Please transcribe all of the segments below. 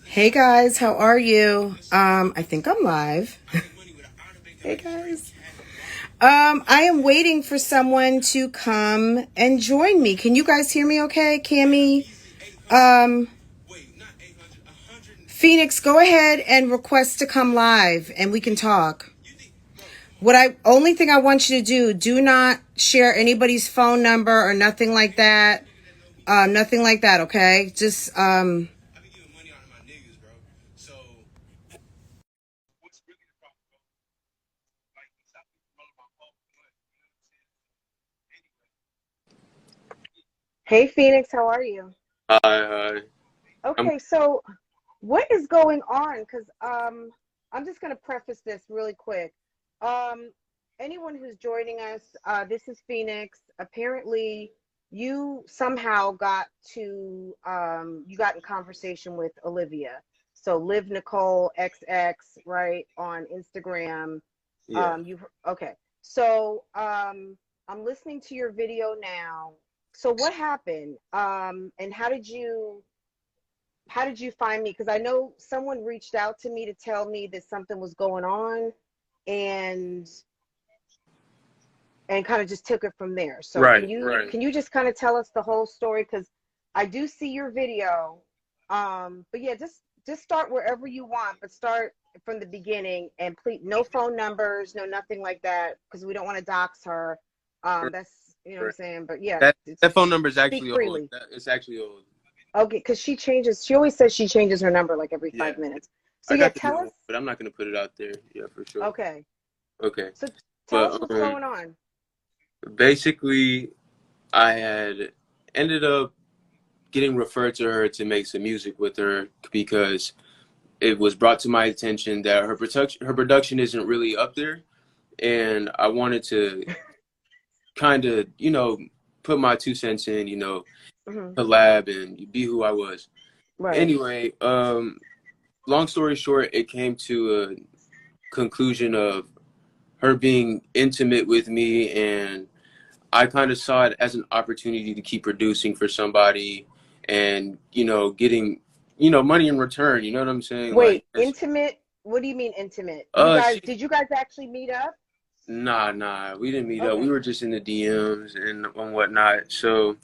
Hey guys, how are you? I think I'm live. Hey guys. I am waiting for someone to come and join me. Can you guys hear me okay? Cammy? Phoenix, go ahead and request to come live and we can talk. Only thing I want you to do not share anybody's phone number or nothing like that. Nothing like that, okay? Just, Hey Phoenix, how are you? Hi, hi. I'm Okay, so what is going on? Because I'm just going to preface this really quick. Um, Anyone who's joining us, this is Phoenix. Apparently, you somehow you got in conversation with Olivia. So Live Nicole XX, right, on Instagram. yeah. Okay. So I'm listening to your video now. So what happened? And how did you find me? Because I know someone reached out to me to tell me that something was going on, and kind of just took it from there. So can Right, you right. can you just kind of tell us the whole story? Because I do see your video. But yeah, just start wherever you want, but start from the beginning, and please no phone numbers, no nothing like that, because we don't want to dox her. Right, That's what I'm right. saying. But yeah, That phone number is speak actually old. freely. It's actually old. Okay, because she always says she changes her number like every Yeah. 5 minutes. So I yeah, got the new tell us. one, but I'm not gonna put it out there. Yeah, for sure. Okay, Okay. so tell us But what's going on. basically I had ended up getting referred to her to make some music with her because it was brought to my attention that her production isn't really up there, and I wanted to kind of, put my 2 cents in, Hmm. collab and be who I was. Right. Anyway, long story short, it came to a conclusion of her being intimate with me, and I kind of saw it as an opportunity to keep producing for somebody and, getting, money in return. You know what I'm saying? Like, Wait, intimate? What do you mean intimate? she, Did you guys actually meet up? nah, we didn't meet up. We Okay. were just in the DMs and whatnot. So,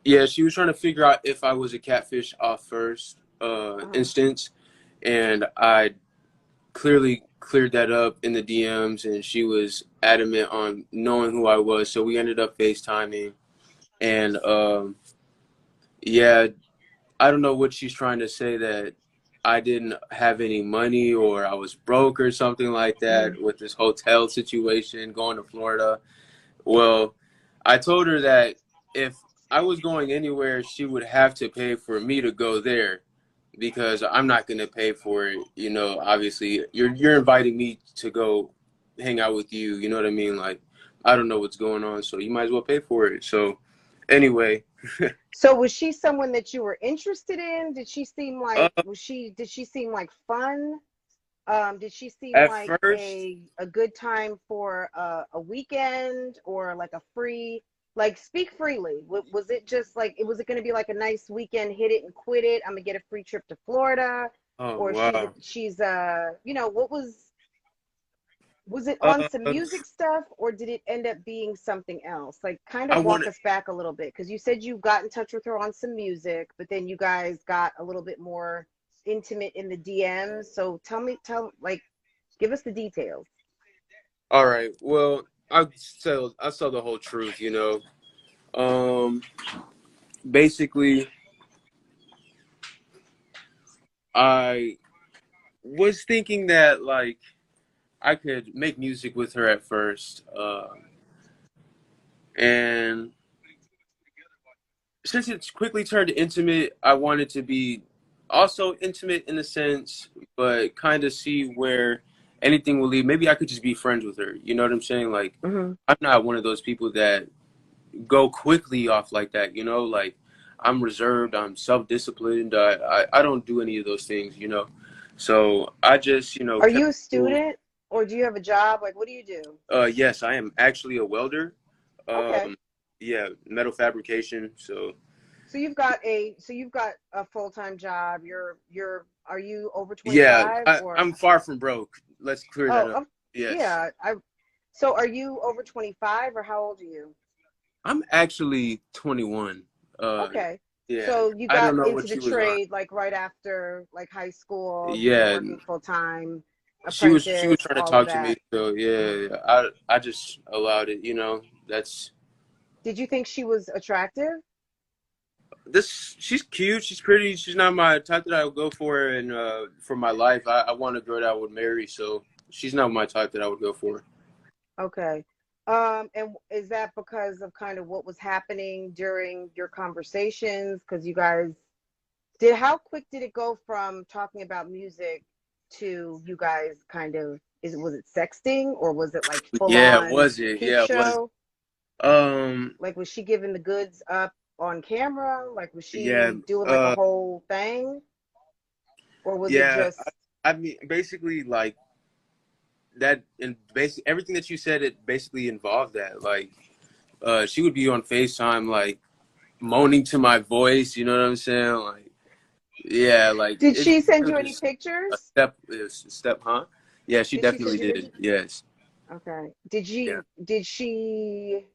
yeah, she was trying to figure out if I was a catfish off first Uh-huh. instance, and I clearly cleared that up in the DMs, and she was adamant on knowing who I was. So we ended up FaceTiming, and yeah, I don't know what she's trying to say, that I didn't have any money or I was broke or something like Hmm. that with this hotel situation going to Florida. Well, I told her that if I was going anywhere, she would have to pay for me to go there because I'm not going to pay for it. Obviously, you're inviting me to go hang out with you. You know what I mean? Like, I don't know what's going on, so you might as well pay for it. So, anyway, So was she someone that you were interested in? uh, Did she seem like fun? Did she seem at like first, a good time for a weekend, or like a free, like, speak freely? Was it just like was it going to be like a nice weekend, hit it and quit it? I'm gonna get a free trip to Florida, oh or wow. what was it on Uh, some music stuff, or did it end up being something else? Like, kind I of walk wanted. us back a little bit, because you said you got in touch with her on some music, but then you guys got a little bit more intimate in the DMs. So like, give us the details. All right. Well, I saw the whole truth. Um, basically, I was thinking that like I could make music with her at first, and since it's quickly turned intimate, I wanted to be also intimate in a sense, but kind of see where anything will lead. Maybe I could just be friends with her. You know what I'm saying? Like, Hmm. I'm not one of those people that go quickly off like that. Like I'm reserved. I'm self-disciplined. I don't do any of those things. So I just Are kept you a cool. student, or do you have a job? Like, what do you do? Yes, I am actually a welder. Okay. Um, Yeah, metal fabrication. So So you've got a full-time job. Are you over yeah, 25 or I'm far from broke. Let's clear that oh, up. Yes. yeah, so are you over 25 or how old are you? I'm actually 21. Uh, Okay. yeah, So you I got don't know into what the she was on. trade like right after like high school, you've been Yeah, working full-time, she was apprentice, trying to all of talk to me. that. So Mhm. yeah, I just allowed it. That's Did you think she was attractive? this. She's cute. She's pretty. She's not my type that I would go for, and for my life, I want a girl that I would marry. So she's not my type that I would go for. Okay. And is that because of kind of what was happening during your conversations? Because you guys how quick did it go from talking about music to you guys kind of, was it sexting or was it like full Yeah, on was it? peep Yeah, it was. show? Um, Like was she giving the goods up on camera? Like was yeah, she doing like a uh, whole thing? Or was it yeah. just I mean, basically, like that, and basically everything that you said, it basically involved that. Like, she would be on FaceTime, like moaning to my voice. You know what I'm saying? Like, yeah, like did it she send was you any just a pictures? step, huh? Yeah, she Did she definitely send you did. pictures? Yes. Okay. Yeah. Did she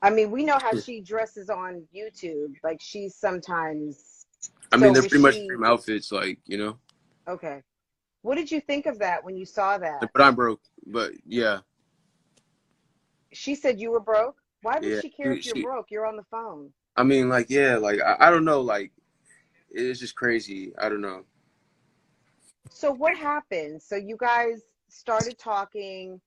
I mean, we know how she dresses on YouTube. Like she's sometimes I mean, so they're was pretty much the she same outfits, like okay. What did you think of that when you saw that? But I'm broke. But yeah, She said you were broke. Why would yeah. she care if you're She. broke? You're on the phone. I mean, like, yeah, like I don't know, like it's just crazy. I don't know. So what happened? So you guys started talking.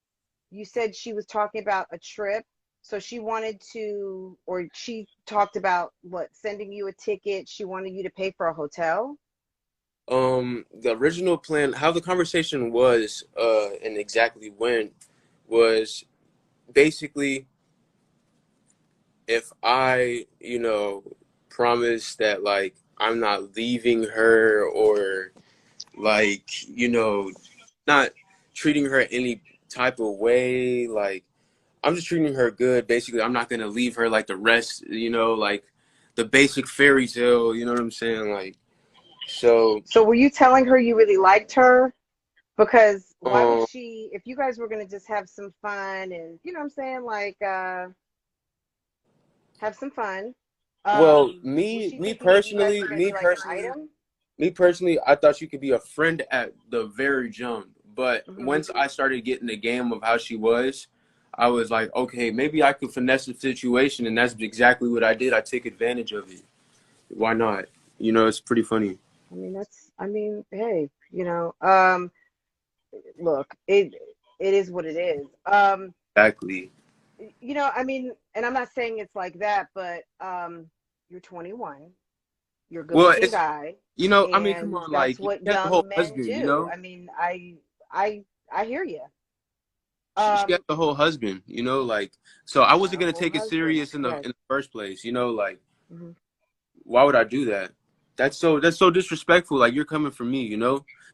You said she was talking about a trip. So she wanted to, or she talked about what, sending you a ticket. She wanted you to pay for a hotel. The original plan, how the conversation was, and exactly when, was basically if I, promise that like I'm not leaving her or like, not treating her any type of way, like I'm just treating her good. Basically, I'm not gonna leave her like the rest, like the basic fairy tale, you know what I'm saying? Like so So were you telling her you really liked her? Because why would um she, if you guys were going to just have some fun and, you know what I'm saying, like have some fun, well, was me she me thinking that you guys personally, were going to me be like an personally, item? me personally, I thought she could be a friend at the very jump. But Hmm. once I started getting the game of how she was, I was like, okay, maybe I could finesse the situation, and that's exactly what I did. I took advantage of it. Why not? It's pretty funny. I mean, I mean, hey, look, it is what it is. Exactly. I mean, and I'm not saying it's like that, but you're 21, you're a good Well, looking guy, I mean, come and on, that's like what she has the whole young men husband, do. I mean, I I hear you. she has Um, the whole husband, like so I she got wasn't a gonna whole take it husband. serious in the Yes. first place, like Hmm. why would I do that? That's so disrespectful. Like you're coming for me,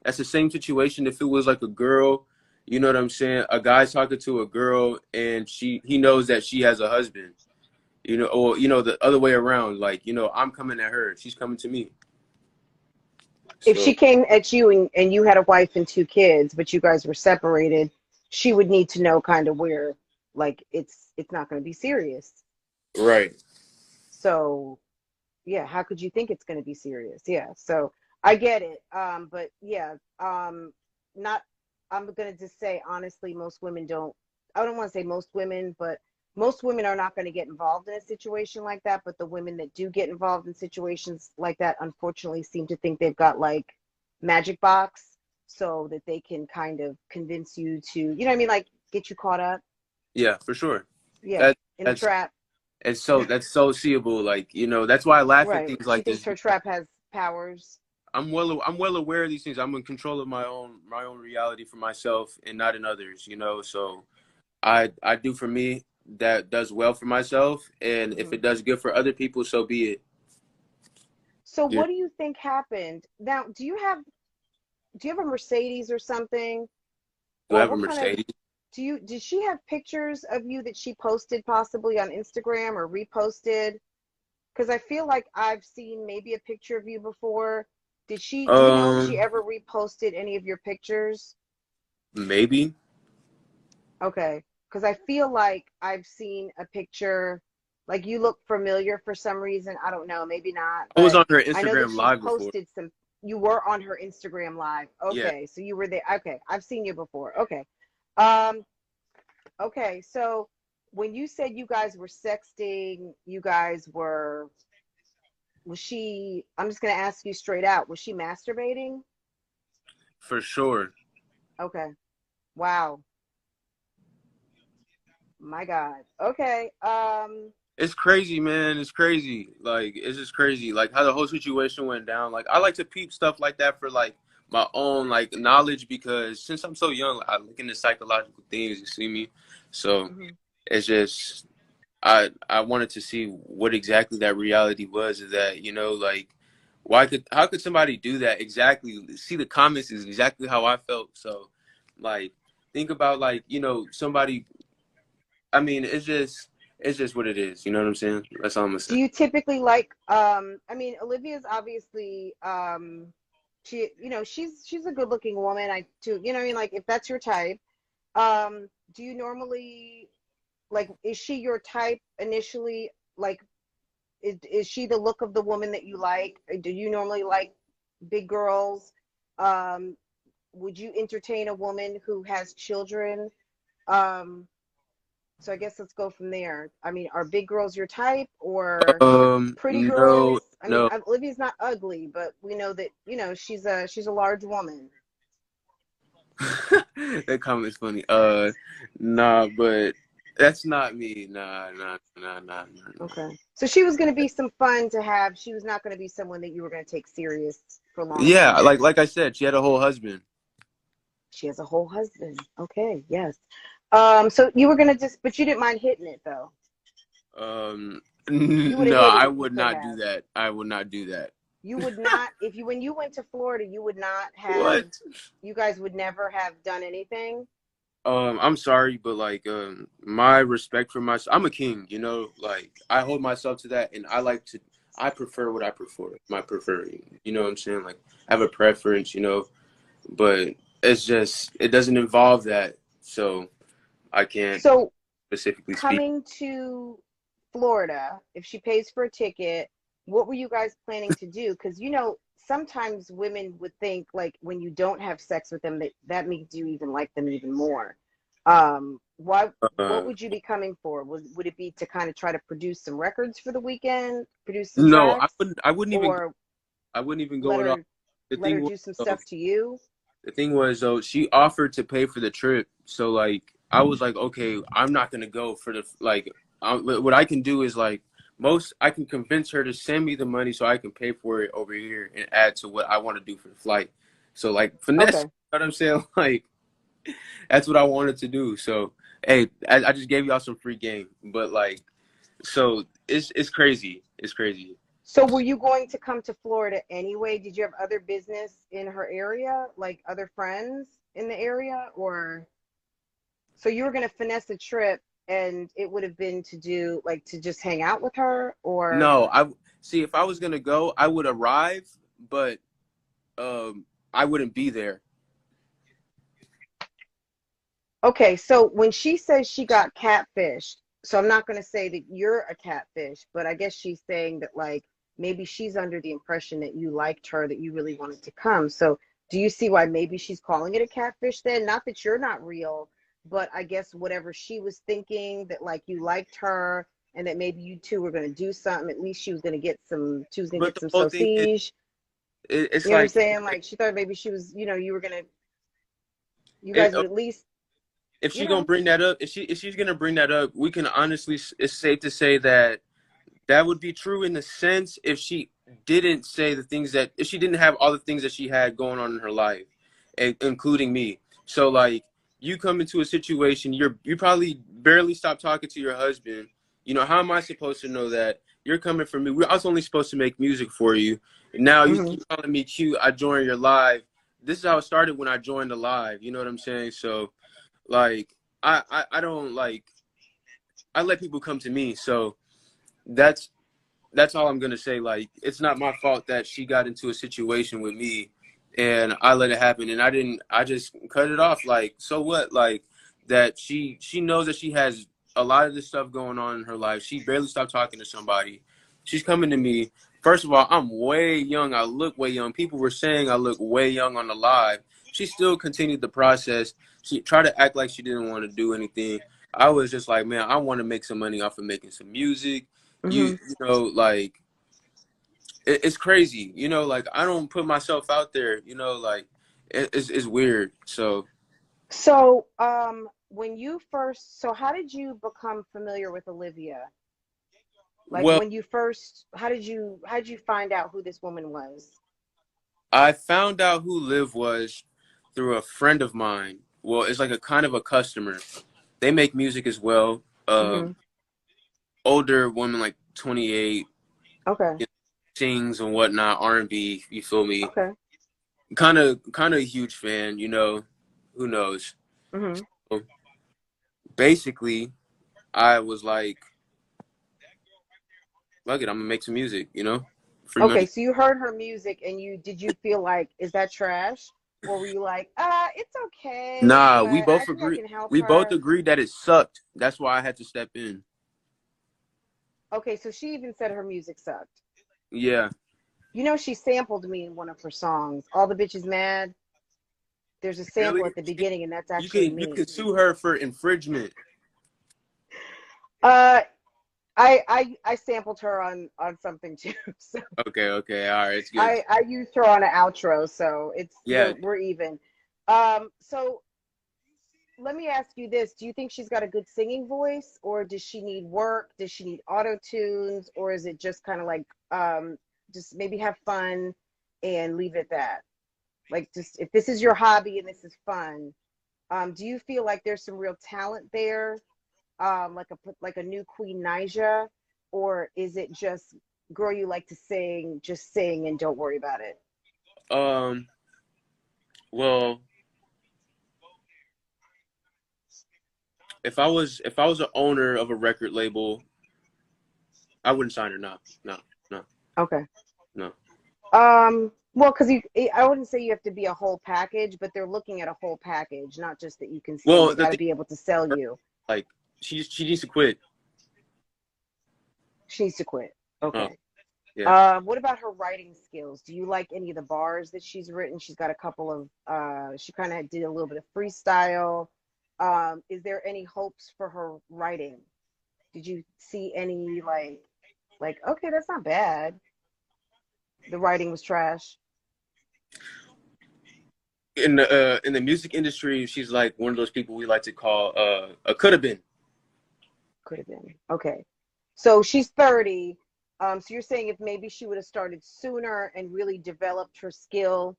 That's the same situation if it was like a girl, you know what I'm saying? A guy's talking to a girl and he knows that she has a husband, or the other way around. Like, I'm coming at her, she's coming to me. If So she came at you and you had a wife and two kids, but you guys were separated, she would need to know kind of where, like, it's not going to be serious. right. So yeah, how could you think it's going to be serious? Yeah, so I get it. But yeah, not. I'm going to just say honestly, most women don't. I don't want to say most women, but most women are not going to get involved in a situation like that. But the women that do get involved in situations like that, unfortunately, seem to think they've got like magic box, so that they can kind of convince you to, you know what I mean, like get you caught up. Yeah, for sure. Yeah, that in a that's trap. that's so seeable. Like, that's why I laugh at Right. things She like thinks this. her trap has powers. I'm well aware of these things. I'm in control of my own reality for myself and not in others, So I do for me that does well for myself, and if Hmm. it does good for other people, so be it. So Yeah. what do you think happened? Now, do you have a Mercedes or something? Do I Or have a what kind of Mercedes? did she have pictures of you that she posted possibly on Instagram or reposted? Because I feel like I've seen maybe a picture of you before. Do you know if she Um, ever reposted any of your pictures? maybe. Okay. Because I feel like I've seen a picture, like you look familiar for some reason. I don't know, maybe not, I was but on her I know that Instagram she's live before. posted some. You were on her Instagram live. Yeah, Okay. So you were there. Okay. I've seen you before. Okay. Um, okay. So when you said you guys were sexting, was she, I'm just going to ask you straight out, was she masturbating? for sure. Okay. Wow. My God. Okay. It's crazy, man. It's crazy. Like, it's just crazy. Like how the whole situation went down. Like, I like to peep stuff like that for like my own like knowledge because since I'm so young, I look into psychological things. You see me, so mhm. it's just I wanted to see what exactly that reality was. Is that like how could somebody do that exactly? See the comments is exactly how I felt. So like think about like somebody. I mean, it's just what it is. You know what I'm saying? That's all I'm gonna Do say. you typically like, I mean, Olivia's obviously, she's a good looking woman. I too, you know what I mean? Like if that's your type, do you normally, like, is she your type initially? Like, is she the look of the woman that you like? Do you normally like big girls? Um, would you entertain a woman who has children? Um, so I guess let's go from there. I mean, are big girls your type or pretty No, girls? I mean, no. Olivia's not ugly, but we know that, she's a large woman. That comment's funny. Nah, but that's not me. Nah, nah, nah, nah, nah, nah. Okay. So she was going to be some fun to have. She was not going to be someone that you were going to take serious for long Yeah, term. like I said, she had a whole husband. She has a whole husband. Okay, yes. So you were gonna but you didn't mind hitting it though. You would have No, hit it I if you would could not do have. that. I would not do that. You would not, if you, when you went to Florida, you would not have, What? you guys would never have done anything. I'm sorry, but like, my respect for myself, I'm a king, like I hold myself to that, and I prefer what I prefer, my preferring, you know what I'm saying? Like, I have a preference, but it doesn't involve that, so I can't So specifically speak. coming to Florida, if she pays for a ticket, what were you guys planning to do? Because sometimes women would think like when you don't have sex with them, that makes you even like them even more. Why? What Uh, would you be coming for? Would it be to kind of try to produce some records for the weekend, produce some no, tracks, or I wouldn't even go let at all. her The let thing her was, do some though, stuff to you? she offered to pay for the trip. So like, I was like, okay, I'm not gonna go for the like. What I can do is like I can convince her to send me the money so I can pay for it over here and add to what I want to do for the flight. So like finesse, Okay. you know what I'm saying? Like that's what I wanted to do. So hey, I just gave y'all some free game, but like, so it's crazy. It's crazy. So were you going to come to Florida anyway? Did you have other business in her area, like other friends in the area, or so you were going to finesse a trip and it would have been to do like to just hang out with her or No, I see if I was gonna go, I would arrive, but I wouldn't be there. okay, so when she says she got catfished, so I'm not going to say that you're a catfish, but I guess she's saying that like maybe she's under the impression that you liked her, that you really wanted to come. So do you see why maybe she's calling it a catfish then? Not that you're not real, but I guess whatever she was thinking that like you liked her and that maybe you two were going to do something, at least she was going to But get the some whole thing is, sausage. it's You know what I'm like saying? Like she thought maybe she was, you were going to, you it, guys would at least, if you she gonna know, bring that up, if she's gonna bring that up, we can honestly, it's safe to say that that would be true in the sense if she didn't say the things that if she didn't have all the things that she had going on in her life, including me. So like you come into a situation, you probably barely stop talking to your husband. How am I supposed to know that you're coming from me? I was only supposed to make music for you. Now you mhm. keep calling me cute. I joined your live. This is how it started when I joined the live. You know what I'm saying? So like I don't like, I let people come to me. So that's all I'm gonna say. Like, it's not my fault that she got into a situation with me and I let it happen, and I just cut it off. Like, so what? Like, that she knows that she has a lot of this stuff going on in her life. She barely stopped talking to somebody. She's coming to me. First of all, I'm way young. I look way young. People were saying I look way young on the live. She still continued the process. She tried to act like she didn't want to do anything. I was just like, man, I want to make some money off of making some music. Mm-hmm. You know, like, it's crazy. You know, like, I don't put myself out there. You know, like, it's weird. So, So, when you first, so how did you become familiar with Olivia? Like well, when you first, how did you find out who this woman was? I found out who Liv was through a friend of mine. Well, it's like a kind of a customer. They make music as well. Mm-hmm. Older woman, like 28, Okay. you know, sings and whatnot, R&B. You feel me? Okay. Kind of a huge fan. You know, who knows? Mm-hmm. So basically, I was like, "Fuck it, I'm gonna make some music." You know, free Okay. money. So you heard her music and did you feel like, is that trash? Or were you like, it's okay, Nah, but I think I can help We both her? agreed that it sucked. That's why I had to step in. Okay. So she even said her music sucked. Yeah. You know, she sampled me in one of her songs. All the bitches mad. There's a sample Really? at the beginning, and that's You actually can me. sue her for infringement. Uh, I sampled her on something too. So Okay, all right, it's good. I used her on an outro, so it's Yeah, we're even. So let me ask you this: do you think she's got a good singing voice, or does she need work? Does she need auto tunes, or is it just kind of like just maybe have fun and leave it at that? Like, just if this is your hobby and this is fun, do you feel like there's some real talent there, like a new Queen Naija, or is it just, girl, you like to sing, just sing and don't worry about it? um, well, if I was an owner of a record label, I wouldn't sign her. No, no, no, Okay. no. Well, because I wouldn't say you have to be a whole package, but they're looking at a whole package, not just that you can sing. Well, They the got to thing, be able to sell you. like, she needs to quit. She needs to quit. Oh, Okay. yeah. What about her writing skills? Do you like any of the bars that she's written? She's got a couple of, she kind of did a little bit of freestyle. Is there any hopes for her writing? Did you see any okay, that's not bad. The writing was trash. In the music industry, she's like one of those people we like to call a could have been. Could have been. Okay. So she's 30. So you're saying if maybe she would have started sooner and really developed her skill,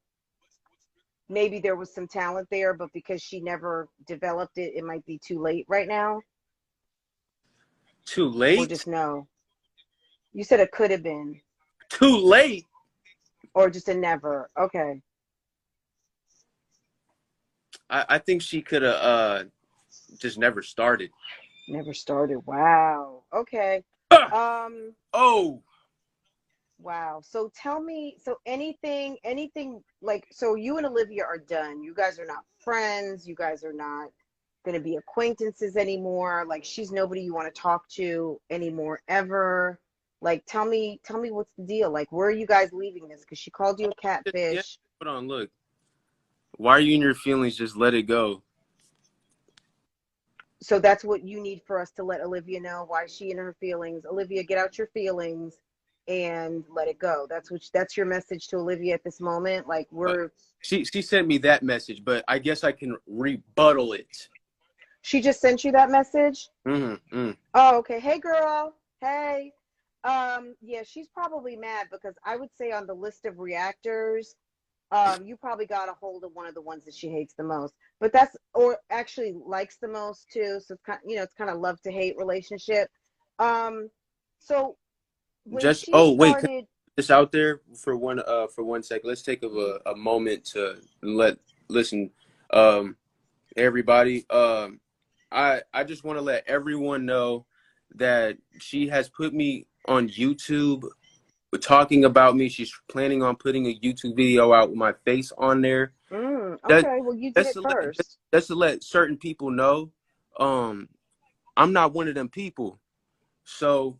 maybe there was some talent there, but because she never developed it, it might be too late right now, Too or late. just no. You said it could have been, Too late. or just a never. Okay. I think she could have just never started. Never started. Wow. Okay. Ah! Um, Oh, wow. So tell me, so anything like, so you and Olivia are done. You guys are not friends. You guys are not going to be acquaintances anymore. Like, she's nobody you want to talk to anymore ever. Like, tell me what's the deal? Like, where are you guys leaving this? Because she called you a yeah. catfish. Hold on, look. Why are you in your feelings? Just let it go. So that's what you need for us to let Olivia know, why she in her feelings. Olivia, get out your feelings and let it go. That's your message to Olivia at this moment. Like, But she sent me that message, but I guess I can rebuttal it. she just sent you that message. Mm-hmm. Oh, okay. Hey, girl. Hey. Yeah, she's probably mad because I would say on the list of reactors, you probably got a hold of one of the ones that she hates the most. But that's, or actually likes the most too. So it's kind, it's kind of love to hate relationship. Um, so when Just she wait, can I started, put this out there for 1 second. Let's take a moment to listen, everybody. I just want to let everyone know that she has put me on YouTube talking about me. She's planning on putting a YouTube video out with my face on there. That, Okay, well, you did that's it to let first. that's to let certain people know. Um, I'm not one of them people. So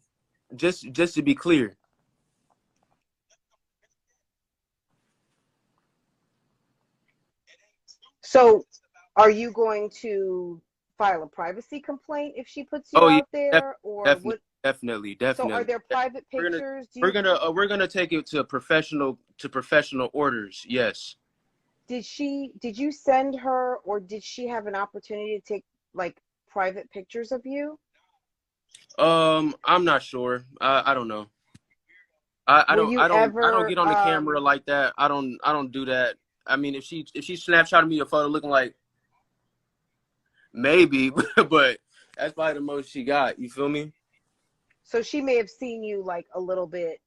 just to be clear. So, are you going to file a privacy complaint if she puts you Oh yeah, out there, or definitely, what? definitely, So, are definitely. there private We're gonna pictures? Do you we're gonna take it to professional orders. Yes. did you send her, or did she have an opportunity to take like private pictures of you? I'm not sure. I don't know. Were you I don't ever get on the camera like that. I don't do that. I mean, if she snapshotted me a photo looking like maybe, but that's probably the most she got. You feel me? so she may have seen you like a little bit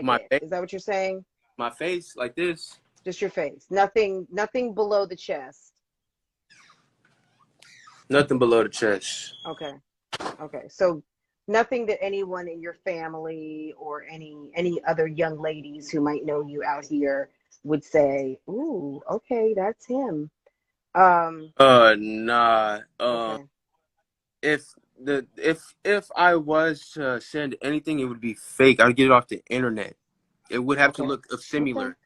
My naked. face, Is that what you're saying? my face like this. Just your face. Nothing below the chest. Nothing below the chest. Okay. Okay. So nothing that anyone in your family or any other young ladies who might know you out here would say, "Ooh, okay, that's him." Um, Nah. okay. If if I was to send anything, it would be fake. I'd get it off the internet. It would have to Okay. look Okay. similar.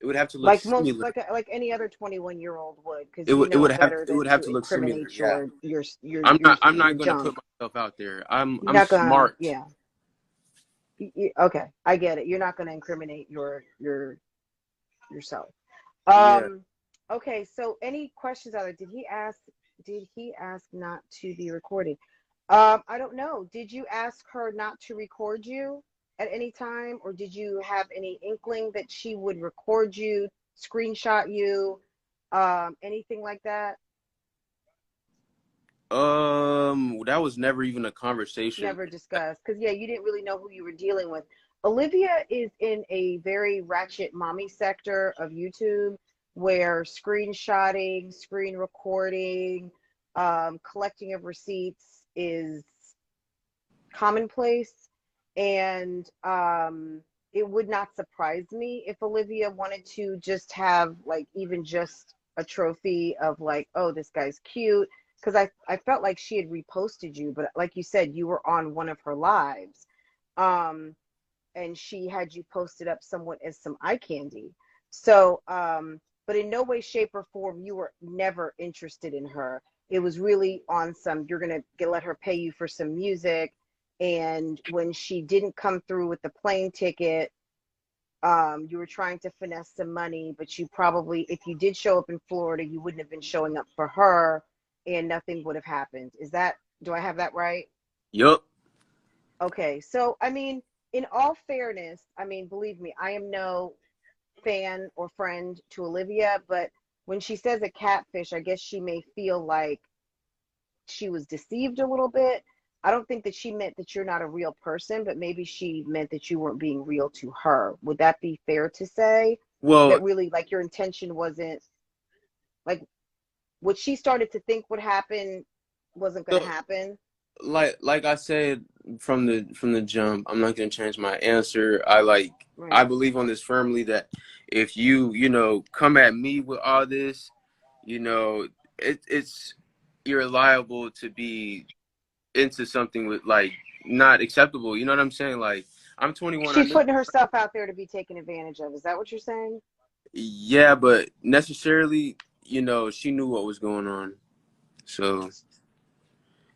It would have to look Like most similar. like any other 21-year-old would, because you It know better it than would have to to look similar. incriminate Yeah. I'm your not gonna put junk. myself out there. You're I'm not gonna, smart. yeah. Okay, I get it. You're not gonna incriminate yourself. Yeah. Um, okay, so any questions out there? Did he ask not to be recorded? I don't know. Did you ask her not to record you at any time, or did you have any inkling that she would record you, screenshot you, anything like that? That was never even a conversation. Never discussed. Because, yeah, you didn't really know who you were dealing with. Olivia is in a very ratchet mommy sector of YouTube where screenshotting, screen recording, collecting of receipts is commonplace. And it would not surprise me if Olivia wanted to just have, like, even just a trophy of, like, oh, this guy's cute. Because I felt like she had reposted you, but like you said, you were on one of her lives. Um, and she had you posted up somewhat as some eye candy. So, but in no way, shape, or form, you were never interested in her. It was really on some, you're going to let her pay you for some music. And when she didn't come through with the plane ticket, you were trying to finesse some money, but you probably, if you did show up in Florida, you wouldn't have been showing up for her and nothing would have happened. Do I have that right? Yup. Okay, so I mean, in all fairness, I mean, believe me, I am no fan or friend to Olivia, but when she says a catfish, I guess she may feel like she was deceived a little bit. I don't think that she meant that you're not a real person, but maybe she meant that you weren't being real to her. Would that be fair to say? Well, That really, like, your intention wasn't like what she started to think would happen wasn't going to so, happen. like I said from the jump, I'm not gonna change my answer. I Right. believe on this firmly that if you know come at me with all this, you know it's you're liable to be into something with like not acceptable. You know what I'm saying? Like I'm 21. I She's know. putting herself out there to be taken advantage of. Is that what you're saying? Yeah, but necessarily, you know, she knew what was going on. So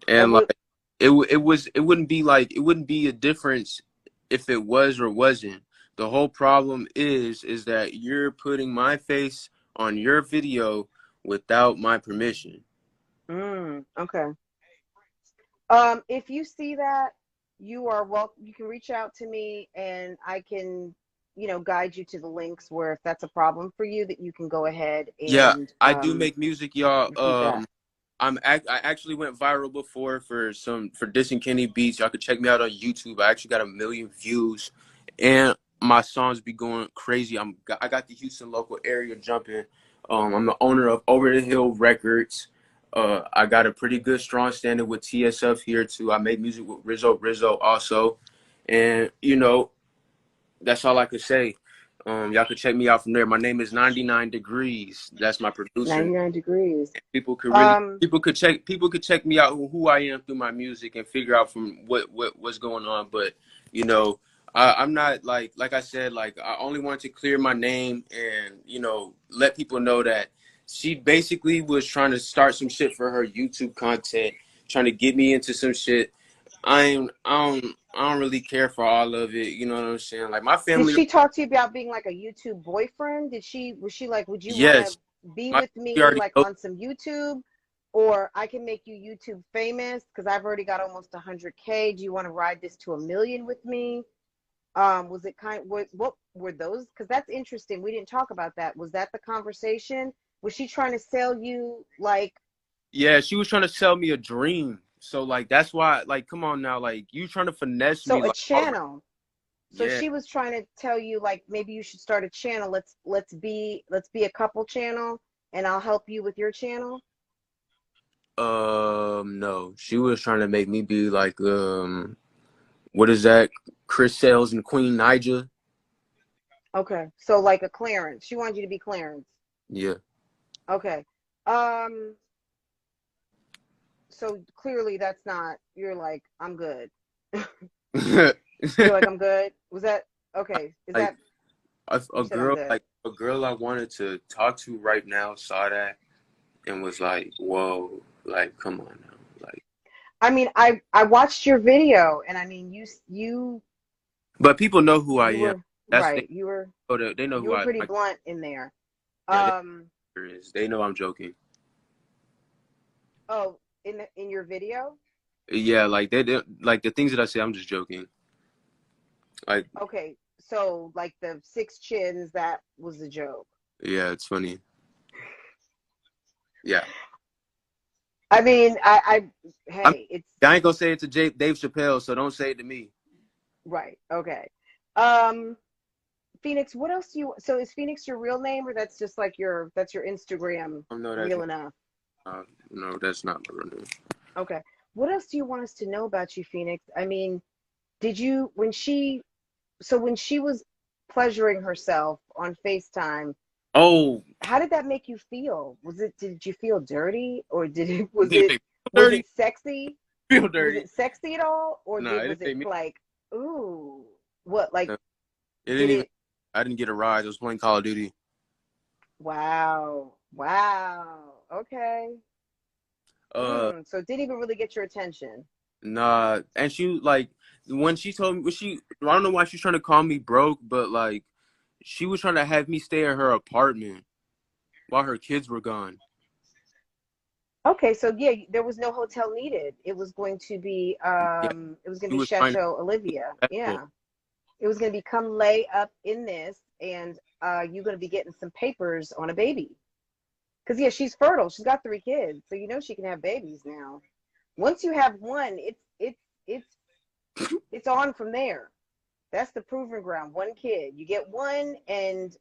And and like what it wouldn't be like it wouldn't be a difference if it was or wasn't. The whole problem is that you're putting my face on your video without my permission. Okay. If you see that, you are welcome. You can reach out to me, and I can, guide you to the links where, if that's a problem for you, that you can go ahead Yeah, and I do make music, y'all. refute that. I actually went viral before for dissing Kenny beats. Y'all could check me out on YouTube. I actually got 1 million views, and my songs be going crazy. I got the Houston local area jumping. I'm the owner of Over the Hill Records. I got a pretty good strong standing with TSF here too. I make music with Rizzo also, and you know that's all I could say. Y'all could check me out from there. My name is 99 Degrees. That's my producer. 99 degrees. People could check me out who I am through my music and figure out from what's going on. But you know, I'm not like I said, like I only want to clear my name and let people know that she basically was trying to start some shit for her YouTube content, trying to get me into some shit. I don't really care for all of it. You know what I'm saying? Like my Did family. she talk to you about being like a YouTube boyfriend? Was she like, would you want Yes, to be my with me family already like knows. on some YouTube? Or I can make you YouTube famous because I've already got almost 100K. Do you want to ride this to 1 million with me? Was it what were those? Because that's interesting. We didn't talk about that. Was that the conversation? Was she trying to sell you like? Yeah, she was trying to sell me a dream. So like that's why like come on now, like you trying to finesse me So a like already. channel. So Yeah. she was trying to tell you like maybe you should start a channel. Let's be a couple channel and I'll help you with your channel. No. She was trying to make me be like what is that? Chris Sales and Queen Nija. Okay. So like a Clarence. She wanted you to be Clarence. Yeah. Okay. So clearly that's not, you're like, I'm good. You're like, I'm good. Was that okay? Is like that you said I'm good? a girl I wanted to talk to right now saw that and was like, whoa, like come on now. Like I mean, I watched your video and I mean but people know who I you am. were That's right. You were they know you who were I pretty like. blunt in there. Yeah, Um they know I'm joking. oh, in your video? Yeah, like they like the things that I say, I'm just joking. Like, Okay. So like the six chins, that was a joke. yeah, it's funny. Yeah, I mean, I'm. hey, it's I ain't gonna say it to Dave Chappelle, so don't say it to me. right. Okay. Um Phoenix, what else do you so is Phoenix your real name or that's just like that's your Instagram No, that's real enough? no, that's not my real name. Okay. What else do you want us to know about you, Phoenix? I mean, did you when she was pleasuring herself on FaceTime, Oh, how did that make you feel? Did you feel dirty or did it was did it it make me feel was dirty? it sexy? Feel Was dirty? it sexy at all? Or No, it was didn't it make me. like, ooh, what like No, it didn't did even. it I didn't get a rise. I was playing Call of Duty. wow. Wow. Okay. Uh, So it didn't even really get your attention. nah, and she like when she told me I don't know why she's trying to call me broke, but like she was trying to have me stay at her apartment while her kids were gone. Okay, so yeah, there was no hotel needed. Yeah, It was gonna she be was trying to Chateau Olivia. be special. Yeah. It was gonna be come lay up in this and you're gonna be getting some papers on a baby. Cause yeah, she's fertile. She's got 3 kids. So you know she can have babies now. Once you have one, it's it's on from there. That's the proving ground. 1 kid. You get one and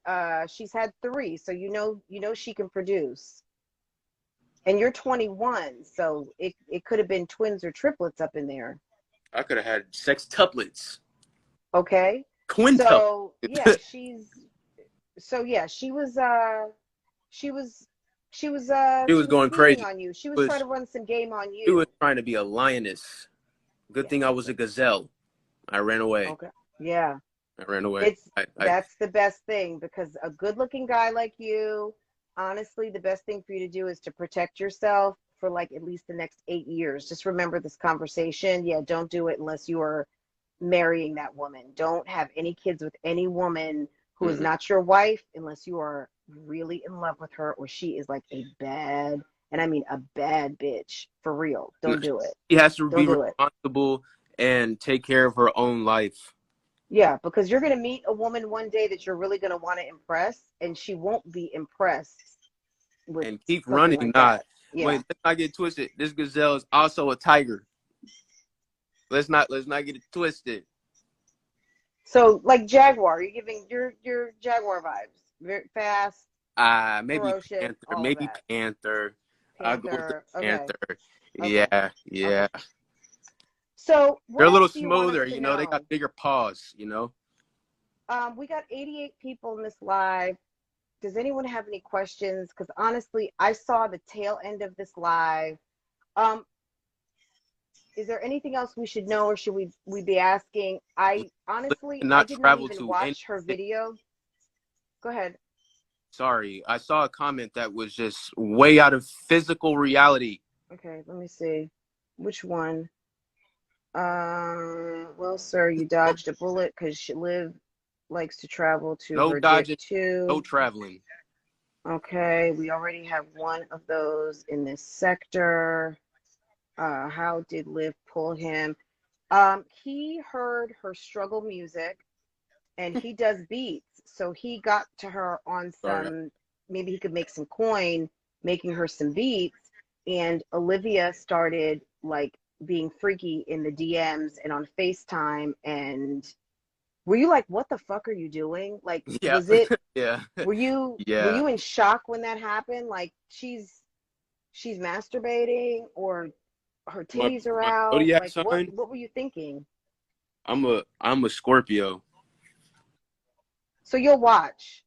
she's had 3. So you know she can produce. And you're 21, so it could have been twins or triplets up in there. I could have had sex Okay. quintuplets. So yeah, she was She was going scheming crazy. on you. She She was trying was to run some game on she was you. trying to be a lioness. Good thing I was Yes. a gazelle. I ran away. Okay. Yeah. I ran away. It's that's the best thing because a good-looking guy like you, honestly, the best thing for you to do is to protect yourself for like at least the next 8 years. Just remember this conversation. Yeah, don't do it unless you are marrying that woman. Don't have any kids with any woman who is Mm-mm. not your wife unless you are really in love with her or she is like a bad, and I mean a bad bitch for real. Don't do it. She has to Don't be do it. responsible and take care of her own life. Yeah, because you're going to meet a woman one day that you're really going to want to impress, and she won't be impressed with And keep something running. like Nah, that. Yeah. wait, let's not get twisted. This gazelle is also a tiger. Let's not get it twisted. So, like Jaguar, you're giving your Jaguar vibes. Very fast, Maybe ferocious, Panther. all of Maybe that. Panther. I go with the Panther. Okay. Panther. Okay. Yeah, Okay. yeah. So They're what a little else do you want us smoother, to you know. They got know? bigger paws, you know. We got 88 people in this live. Does anyone have any questions? Because honestly, I saw the tail end of this live. Um, is there anything else we should know, or should we be asking? I honestly, I Not did not travel even to any. watch her video. Go ahead. Sorry, I saw a comment that was just way out of physical reality. Okay, let me see. Which one? Well, sir, you dodged a bullet because Liv likes to travel to No her dick dodging, no too. traveling. Okay, we already have one of those in this sector. How did Liv pull him? He heard her struggle music and he does beats. So he got to her on Sorry. some, maybe he could make some coin making her some beats. And Olivia started like being freaky in the DMs and on FaceTime. And were you like, what the fuck are you doing? Like, Yeah, was it, yeah, were yeah. you in shock when that happened? Like she's masturbating or her My titties are my out? zodiac Like sign. what were you thinking? I'm a Scorpio. So you'll watch.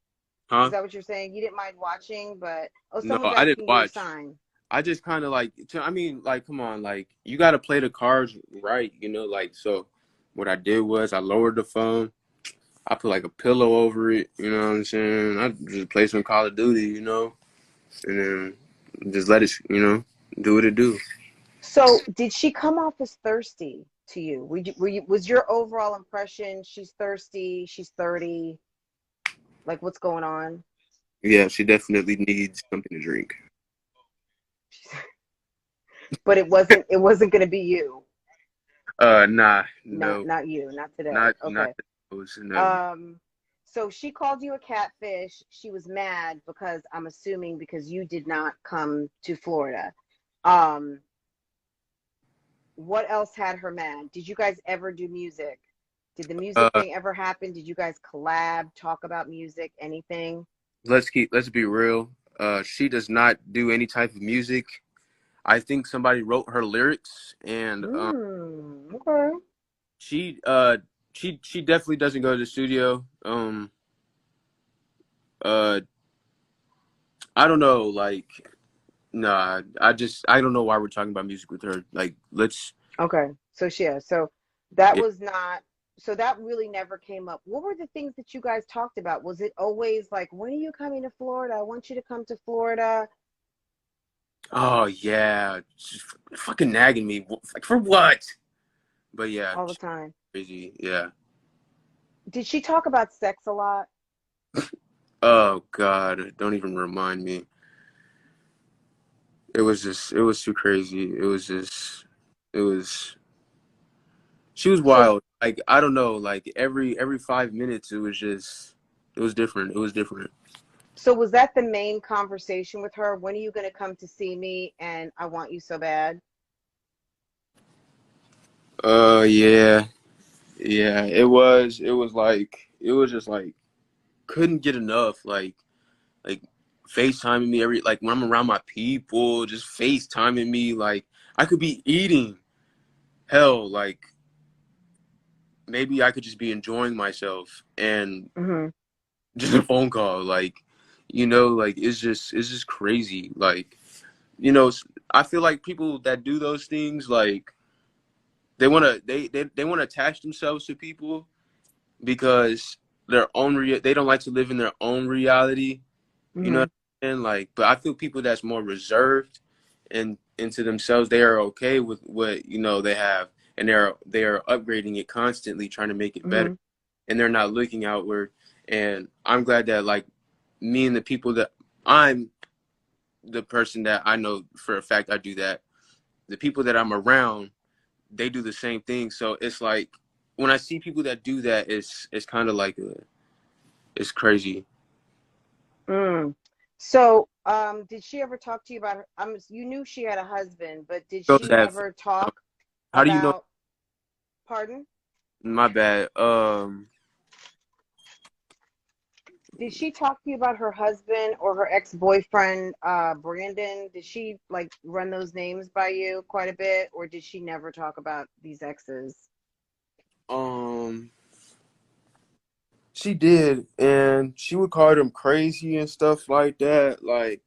Is Huh? that what you're saying? You didn't mind watching, but oh, No, someone's I didn't asking your watch. sign. I just kind of like. I mean, like, come on, like, you got to play the cards right, you know. Like, so, what I did was I lowered the phone. I put like a pillow over it. You know what I'm saying? I just play some Call of Duty, you know, and then just let it, you know, do what it do. So did she come off as thirsty to you? Was your overall impression she's thirsty, she's 30, like what's going on? Yeah, she definitely needs something to drink. But it wasn't gonna be you. Nah, Not no, not you, not today. not Okay. those, no. Um, so she called you a catfish. She was mad because I'm assuming because you did not come to Florida. Um, what else had her mad? Did you guys ever do music? Did the music Uh, thing ever happen? Did you guys collab, talk about music, anything? let's be real. She does not do any type of music. I think somebody wrote her lyrics, and Okay. she she definitely doesn't go to the studio. Uh, I don't know, like, nah. I don't know why we're talking about music with her. Like, let's. Okay. So yeah, so that Yeah. was not so that really never came up. What were the things that you guys talked about? Was it always like, when are you coming to Florida? I want you to come to Florida Oh yeah, just fucking nagging me. Like, for what? But yeah, all the time? crazy. Yeah. Did she talk about sex a lot? Oh God, don't even remind me. It was too crazy. It was, she was So wild. Like, I don't know, like every 5 minutes it was different. It was different. so was that the main conversation with her? When are you going to come to see me? And I want you so bad. Yeah, yeah. It was just like, couldn't get enough. Like FaceTiming me every, like, when I'm around my people, just FaceTiming me. Like, I could be eating. Hell, like, maybe I could just be enjoying myself and Hmm. just a phone call, like, you know, like, it's just crazy. Like, you know, I feel like people that do those things, like, they want to attach themselves to people because they don't like to live in their own reality, you know Hmm. what I'm saying? Like, but I feel people that's more reserved and into themselves, they are okay with what, you know, they have, and they are upgrading it constantly, trying to make it better, Hmm. and they're not looking outward. And I'm glad that, like, me and the people that I'm the person that I know for a fact I do that. The people that I'm around, they do the same thing. So it's like, when I see people that do that, it's kind of like it's crazy. Mm. So, did she ever talk to you about her? You knew she had a husband, but did Those she that, ever talk how do you know? about, pardon? My bad. Did she talk to you about her husband or her ex-boyfriend, Brandon? Did she like run those names by you quite a bit, or did she never talk about these exes? Um, she did, and she would call them crazy and stuff like that. Like,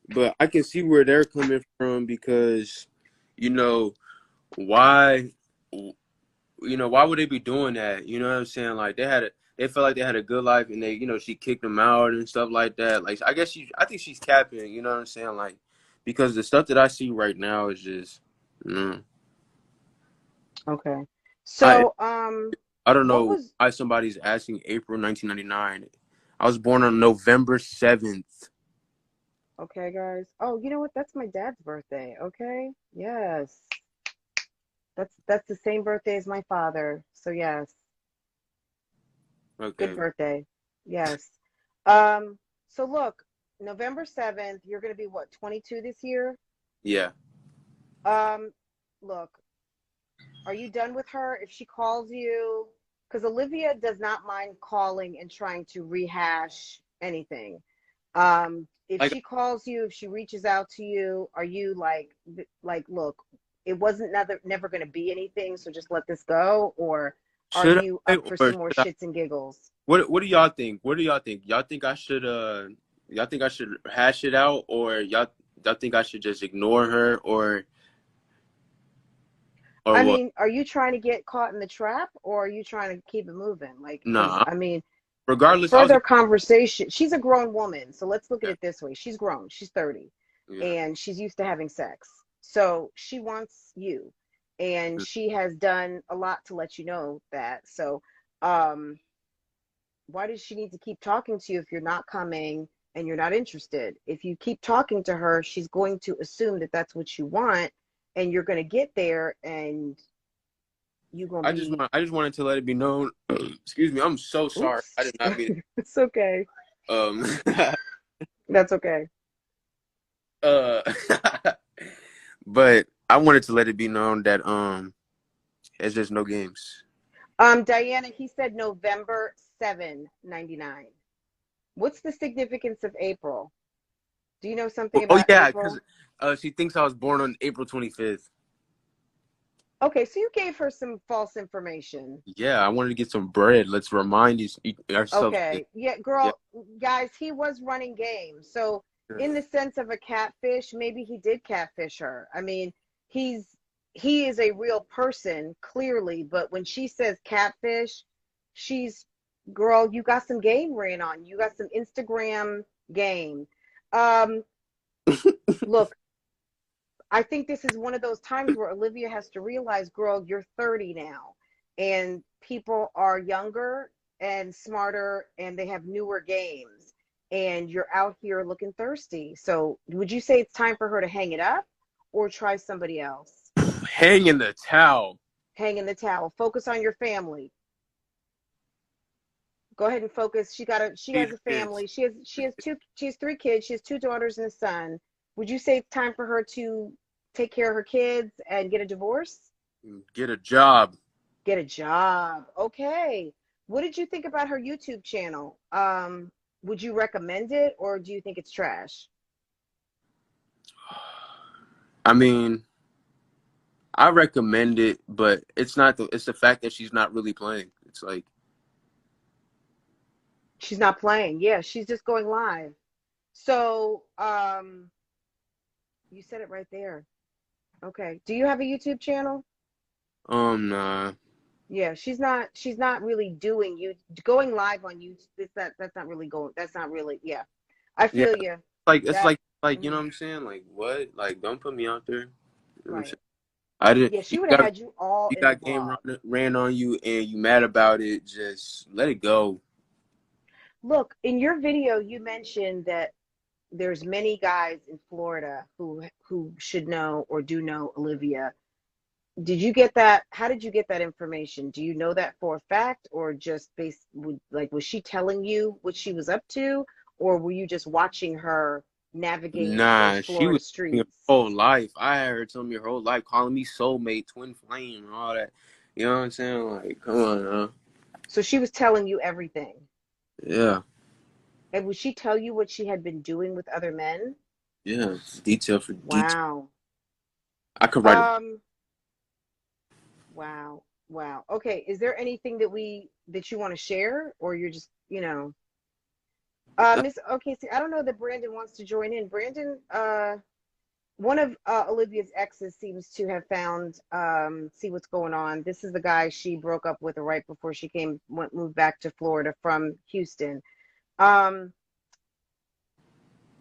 but I can see where they're coming from because, you know, why, why would they be doing that? You know what I'm saying? Like they felt like they had a good life, and she kicked them out and stuff like that. Like, I think she's capping. You know what I'm saying? Like, because the stuff that I see right now is just, mm, Okay. I So, I don't what know was why somebody's asking April 1999. I was born on November 7th. okay, guys? Oh, you know what? That's my dad's birthday. Okay. Yes. That's the same birthday as my father. So yes, good Okay. birthday. Yes. Um, so look, November 7th, you're gonna be what, 22 this year? Yeah. Um, look, are you done with her? If she calls you, because Olivia does not mind calling and trying to rehash anything. If Like, she calls you, if she reaches out to you, are you like, look, it wasn't never going to be anything, so just let this go, or are should you I up for or some more should I? shits and giggles? What do y'all think? What do y'all think? Y'all think I should hash it out, or y'all think I should just ignore her, or I what? mean, are you trying to get caught in the trap, or are you trying to keep it moving? Like, because Nah. I mean, Regardless, I was further conversation. She's a grown woman, so let's look at yeah, it this way. She's grown. She's 30 yeah. and she's used to having sex. So she wants you and she has done a lot to let you know that. So um why does she need to keep talking to you if you're not coming and you're not interested? If you keep talking to her, she's going to assume that that's what you want and you're going to get there and you're going to be I just wanted to let it be known. Excuse me. I'm so sorry. oops. I did not mean It's okay. um That's okay. uh but I wanted to let it be known that it's just no games. Diana, he said November 7, 99. What's the significance of April? Do you know something Oh about yeah, because April? she thinks I was born on April 25th. Okay, so you gave her some false information. Yeah, I wanted to get some bread. Let's remind ourselves. Okay, yeah, Yeah. girl, guys, he was running game. So, in the sense of a catfish, maybe he did catfish her. I mean, he's he is a real person, clearly, but when she says catfish, she's girl, you got some game ran on. You got some Instagram game. Um, look, I think this is one of those times where Olivia has to realize, girl, you're 30 now, and people are younger and smarter, and they have newer games, and you're out here looking thirsty. So, would you say it's time for her to hang it up or try somebody else? Hang in the towel. Hang in the towel. Focus on your family. Go ahead and focus. She Be has the a kids. family. She has 3 kids. She has 2 daughters and a son. Would you say it's time for her to take care of her kids and get a divorce? Get a job. Get a job. Okay. What did you think about her YouTube channel? Would you recommend it or do you think it's trash? I mean, I recommend it, but it's the fact that she's not really playing. It's like She's not playing. Yeah, she's just going live. So, you said it right there. Okay. Do you have a YouTube channel? nah. Yeah, she's not really doing you going live on YouTube. That's not really going. That's not really. Yeah. I Yeah, feel you. like it's That like you know mhm, what I'm saying? Like what? Like don't put me out there. You know what I'm saying? right. I didn't Yeah, she would have had you all you in the got game vlog. ran on you and you mad about it, just let it go. Look, in your video, you mentioned that there's many guys in Florida who should know or do know Olivia. Did you get that? How did you get that information? Do you know that for a fact, or just based like was she telling you what she was up to, or were you just watching her navigate those Nah, she Florida was telling me her streets? whole life. I had her telling me her whole life, calling me soulmate, twin flame, and all that. You know what I'm saying? Like, come on, huh? So she was telling you everything. Yeah. And would she tell you what she had been doing with other men? Yeah, detail for detail. Wow. I could write a Um, wow. Wow. Okay. Is there anything that you want to share, or you're just, uh, Miss, okay, see, I don't know that Brandon wants to join in. Brandon, one of Olivia's exes seems to have found, see what's going on. This is the guy she broke up with right before she moved back to Florida from Houston. Um,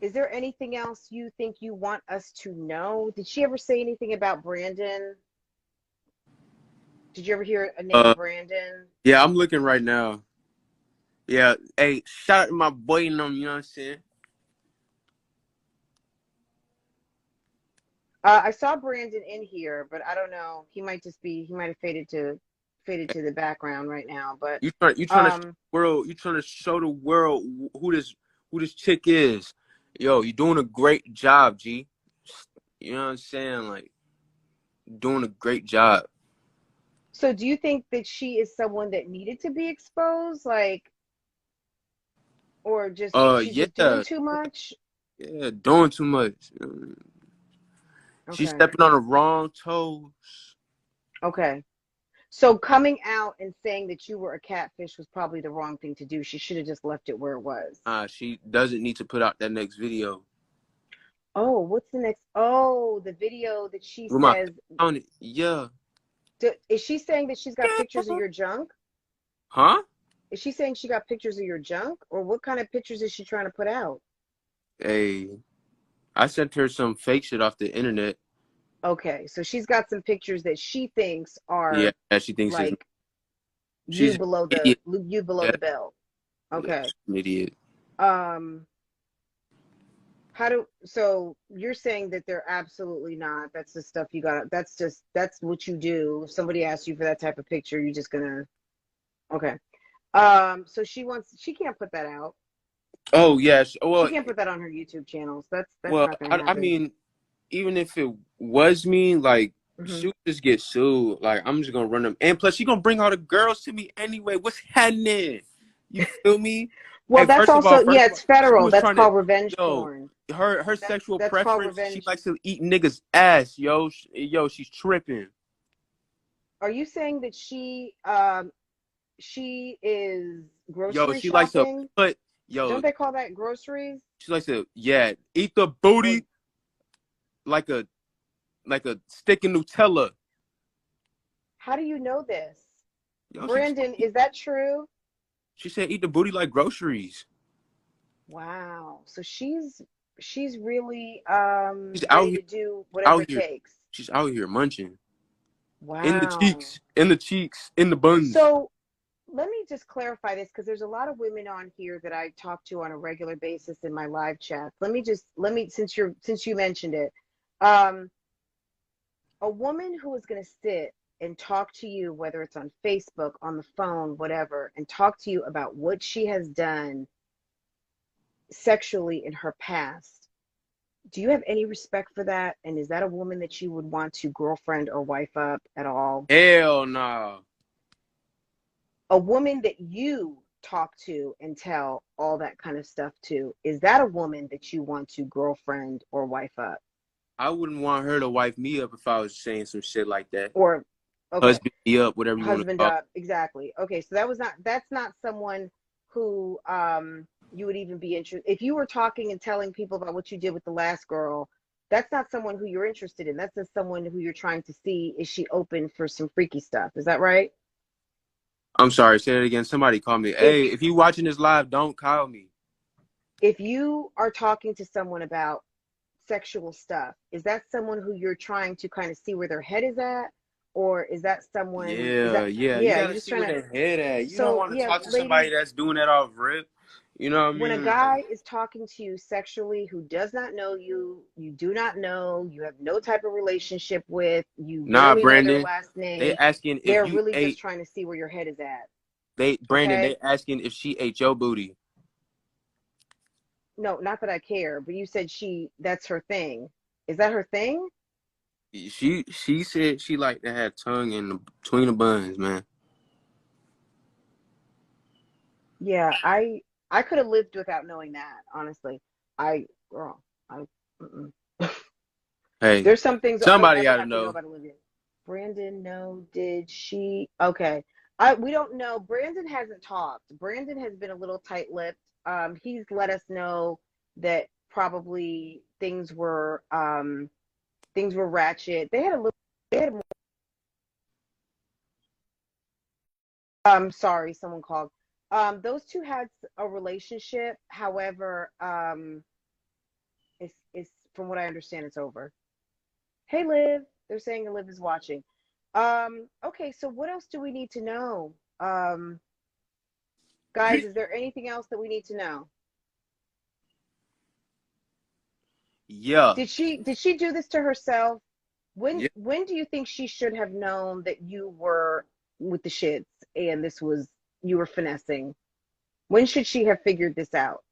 is there anything else you think you want us to know? Did she ever say anything about Brandon? Did you ever hear a name uh, Brandon? yeah, I'm looking right now. Yeah, hey, shout out to my boy and them, you know what I'm saying? I saw Brandon in here, but I don't know. He might have faded to the background right now. But You trying to show um, the world, you trying to show the world who this chick is. Yo, you doing a great job, G. You know what I'm saying? Like, doing a great job. so do you think that she is someone that needed to be exposed, like, or just she's just doing Yeah, too much? yeah, doing too much. She's Okay, stepping on the wrong toes. okay. So coming out and saying that you were a catfish was probably the wrong thing to do. She should have just left it where it was. She doesn't need to put out that next video. Oh, what's the next? Oh, the video that she With my says. on it, yeah. Is she saying that she's got pictures of your junk? Huh? Is she saying she got pictures of your junk? Or what kind of pictures is she trying to put out? Hey, I sent her some fake shit off the internet. Okay, so she's got some pictures that she thinks Yeah, are she thinks is like she's an idiot. you below Yeah, the belt. yeah, Okay. she's an idiot. Um, so you're saying that they're absolutely not. That's the stuff you got. That's what you do. If somebody asks you for that type of picture, you're just gonna, okay. So she can't put that out. Oh yes. She can't put that on her YouTube channels. That's Well, not gonna I happen. mean, even if it was me, like Hmm. she would just get sued. Like I'm just gonna run them, and plus she gonna bring all the girls to me anyway. What's happening? You feel me? Well, Hey, that's also, yeah, first of all, it's she federal. was That's trying to, called revenge yo, porn. her That's sexual that's called preference. She revenge. likes to eat niggas' ass, yo. Yo, she's tripping. Are you saying that she is Yo, grocery she likes to shopping? put, Don't yo, they call that groceries? she likes to, yeah, eat the Or booty like a stick of Nutella. how do you know this? Yo, Brandon, is that true? she said eat the booty like groceries. Wow. So she's really She's ready to do whatever out it here. takes. She's out here munching Wow. in the buns. So let me just clarify this because there's a lot of women on here that I talk to on a regular basis in my live chats. Let me since you mentioned it. Um, a woman who is going to sit and talk to you, whether it's on Facebook, on the phone, whatever, and talk to you about what she has done sexually in her past. Do you have any respect for that? And is that a woman that you would want to girlfriend or wife up at all? Hell no. A woman that you talk to and tell all that kind of stuff to, is that a woman that you want to girlfriend or wife up? I wouldn't want her to wife me up if I was saying some shit like that. Or, okay, Husband me up, whatever you want to husband call it. up, exactly. Okay, so that's not someone who you would even be interested. If you were talking and telling people about what you did with the last girl, that's not someone who you're interested in. That's just someone who you're trying to see, is she open for some freaky stuff? Is that right? I'm sorry, say it again. Somebody call me. If Hey, if you watching this live, don't call me. if you are talking to someone about sexual stuff, is that someone who you're trying to kind of see where their head is at? Or is that someone, is Yeah, that, yeah. You yeah, you're gotta just see trying where to, their head at. You don't so want to yeah, talk to somebody ladies, that's doing that off rip. You know what I when a mean? guy is talking to you sexually who does not know you, you do not know, you have no type of relationship with, you Nah, barely know their Brandon. last They name, asking if they're you really just ate. trying to see where your head is at. Brandon. They Okay? asking if she ate your booty. No, not that I care, but you said that's her thing. Is that her thing? She said she like to have tongue in between the buns, man. Yeah, I could have lived without knowing that, honestly. Girl, I, mm-mm. Hey, There's some things I don't somebody ever got to have to know know. about Olivia. Brandon, no, did she? Okay. We don't know. Brandon hasn't talked. Brandon has been a little tight-lipped. He's let us know that probably things were ratchet. They had a sorry, someone called. Those two had a relationship. However, it's from what I understand, it's over. Hey, Liv. They're saying Liv is watching. Okay, so what else do we need to know? Guys, is there anything else that we need to know? Yeah. Did she do this to herself? Yeah. When do you think she should have known that you were with the shits and this was you were finessing? When should she have figured this out?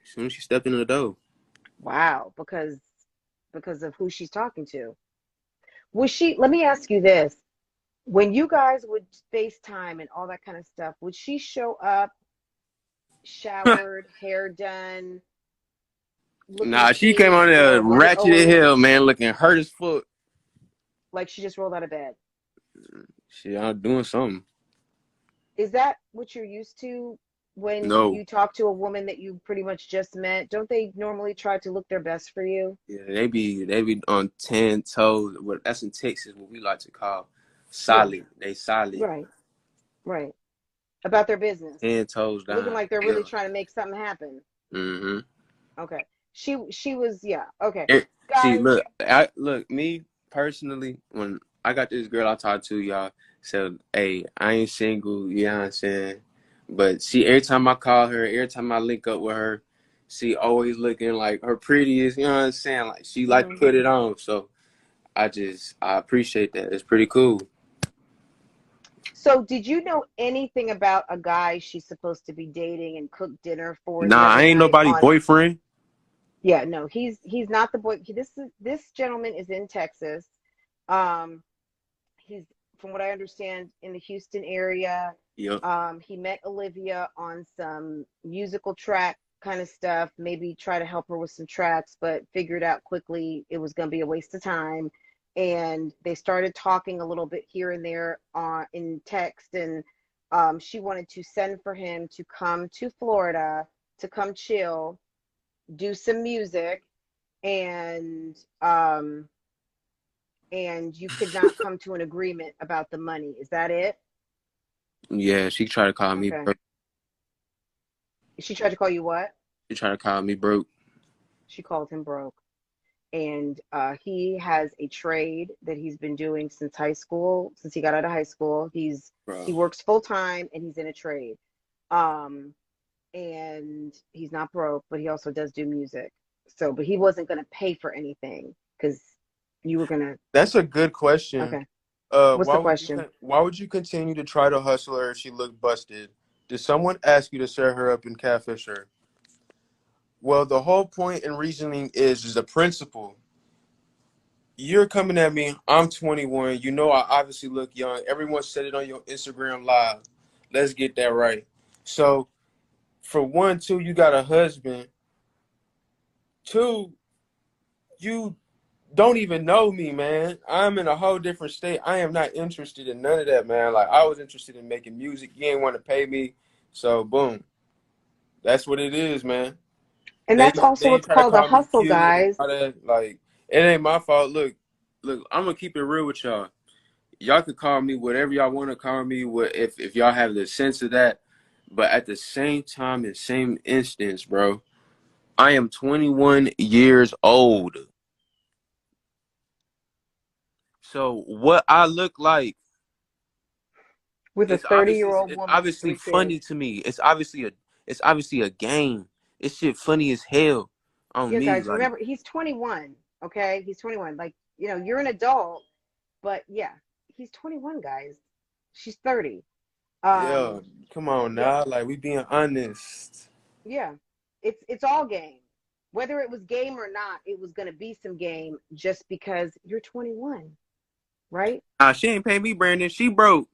As soon as she stepped into the door. Wow, because of who she's talking to. Was she, let me ask you this. When you guys would FaceTime and all that kind of stuff, would she show up showered, hair done, looking Nah, she came cute, on there or was it ratchet as always hell, man, looking hurt as fuck. like she just rolled out of bed? She out doing something. Is that what you're used to when No. you talk to a woman that you pretty much just met? Don't they normally try to look their best for you? Yeah, they be on 10 toes. Well, that's in Texas, what we like to call Yeah, solid. They solid. right, right. About their business, 10 toes looking down. like they're Yeah. really trying to make something happen. Mm-hmm. Okay. She was, yeah. Okay. See, Guys, look, me personally, when I got this girl I talked to, y'all said, hey, I ain't single, you know what I'm saying? But see, every time I call her, every time I link up with her, she always looking like her prettiest, you know what I'm saying? Like she like to mhm. put it on. So I appreciate that. It's pretty cool. So did you know anything about a guy she's supposed to be dating and cook dinner for the Nah, I other ain't night nobody on? boyfriend. Yeah, no, he's not the boy. This gentleman is in Texas. Um, he's, from what I understand, in the Houston area. Yep. He met Olivia on some musical track kind of stuff, maybe try to help her with some tracks, but figured out quickly it was going to be a waste of time. And they started talking a little bit here and there in text, and she wanted to send for him to come to Florida to come chill, do some music, and you could not come to an agreement about the money. Is that it? Yeah, she tried to call me Okay. broke. She tried to call you what? She tried to call me broke. She called him broke. And he has a trade that he's been doing since high school, since he got out of high school. He Bro. works full time and he's in a trade. Um, and he's not broke, but he also does do music. So, but he wasn't going to pay for anything because you were going to. That's a good question. Okay. What's the question? Why would you continue to try to hustle her if she looked busted? Did someone ask you to set her up and catfish her? Well, the whole point and reasoning is the principle. You're coming at me. I'm 21. You know I obviously look young. Everyone said it on your Instagram live. Let's get that right. So, for one, two, you got a husband. Two, you don't even know me, man. I'm in a whole different state. I am not interested in none of that, man. Like I was interested in making music. You ain't want to pay me, so boom. That's what it is, man. And They that's also they what's try to called a call me hustle, cute and guys. all that. Like it ain't my fault. Look. I'm gonna keep it real with y'all. Y'all could call me whatever y'all want to call me. What if y'all have the sense of that? But at the same time, the same instance, bro, I am 21 years old. So what I look like With a it's 30-year obviously old it's woman and obviously three kids. funny to me. It's obviously a game. This shit funny as hell on Yeah, me. guys, Like remember, he's 21. Okay. He's 21. Like, you're an adult, but yeah, he's 21, guys. She's 30. yeah, Um, come on yeah, now. Like we being honest. yeah. It's all game. Whether it was game or not, it was gonna be some game just because you're 21, right? She ain't pay me, Brandon. She broke.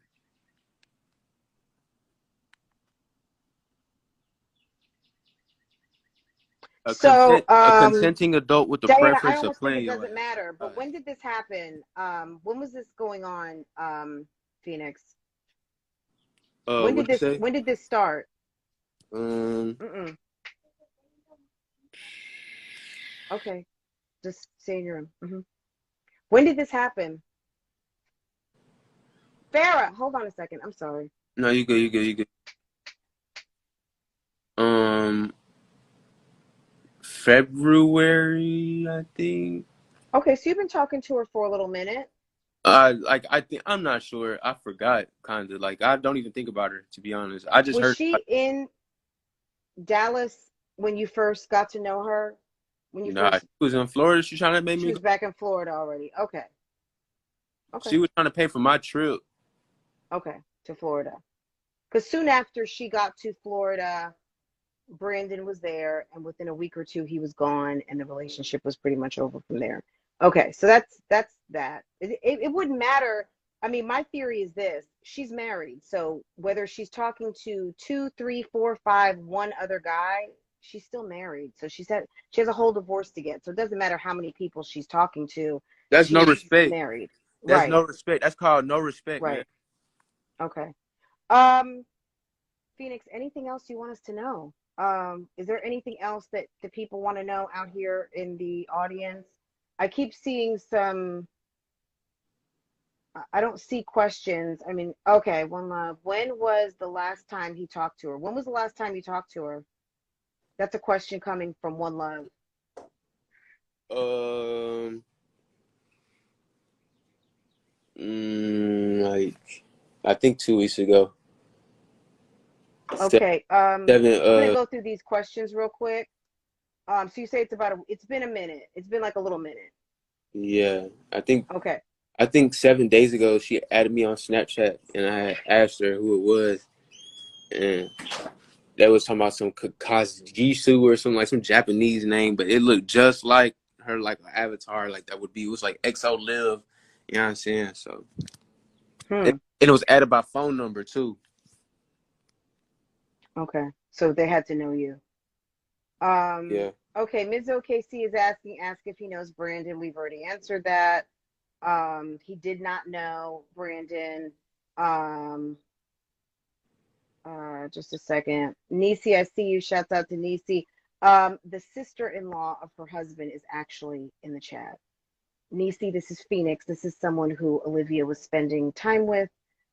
So, a consenting adult with the Diana, I preference of almost think it playing your doesn't ass. matter, but when did this happen? When was this going on, Phoenix? What did you say? When did this start? Um, Mm-mm. Okay, just stay in your room. When did this happen? Farrah, hold on a second. I'm sorry. no, you good, you good, you good. Um, February, I think. Okay, so you've been talking to her for a little minute. Like I think I'm not sure. I forgot, kind of. Like I don't even think about her, to be honest. I just Was heard. she in Dallas when you first got to know her? When you Nah, she first, was in Florida. She trying to make she me was go. back in Florida already. Okay, okay, She was trying to pay for my trip. okay, to Florida. Because soon after she got to Florida, Brandon was there, and within a week or two, he was gone, and the relationship was pretty much over from there. Okay, so that's that. It wouldn't matter. I mean, my theory is this: she's married, so whether she's talking to two, three, four, five, one other guy, she's still married. So she has a whole divorce to get. So it doesn't matter how many people she's talking to. That's no She's respect. married. That's Right, no respect. That's called no respect, man. right. Okay. Um, Phoenix, anything else you want us to know? Is there anything else that the people want to know out here in the audience? I keep seeing some, I don't see questions. I mean, okay, One Love. When was the last time he talked to her? When was the last time you talked to her? That's a question coming from One Love. Um, like I think 2 weeks ago. Okay, Seven. I'm gonna go through these questions real quick. So you say it's been a minute. It's been like a little minute. Yeah, Okay. I think 7 days ago she added me on Snapchat, and I asked her who it was, and they was talking about some Kajisu or something, like some Japanese name, but it looked just like her, like an avatar, like that would be. It was like XO Live, you know what I'm saying? So, Hmm. and it was added by phone number too. Okay. So they had to know you. Yeah. Okay, Ms. OKC is ask if he knows Brandon. We've already answered that. He did not know Brandon. Um, just a second. Nisi, I see you. Shouts out to Nisi. The sister-in-law of her husband is actually in the chat. Nisi, this is Phoenix. This is someone who Olivia was spending time with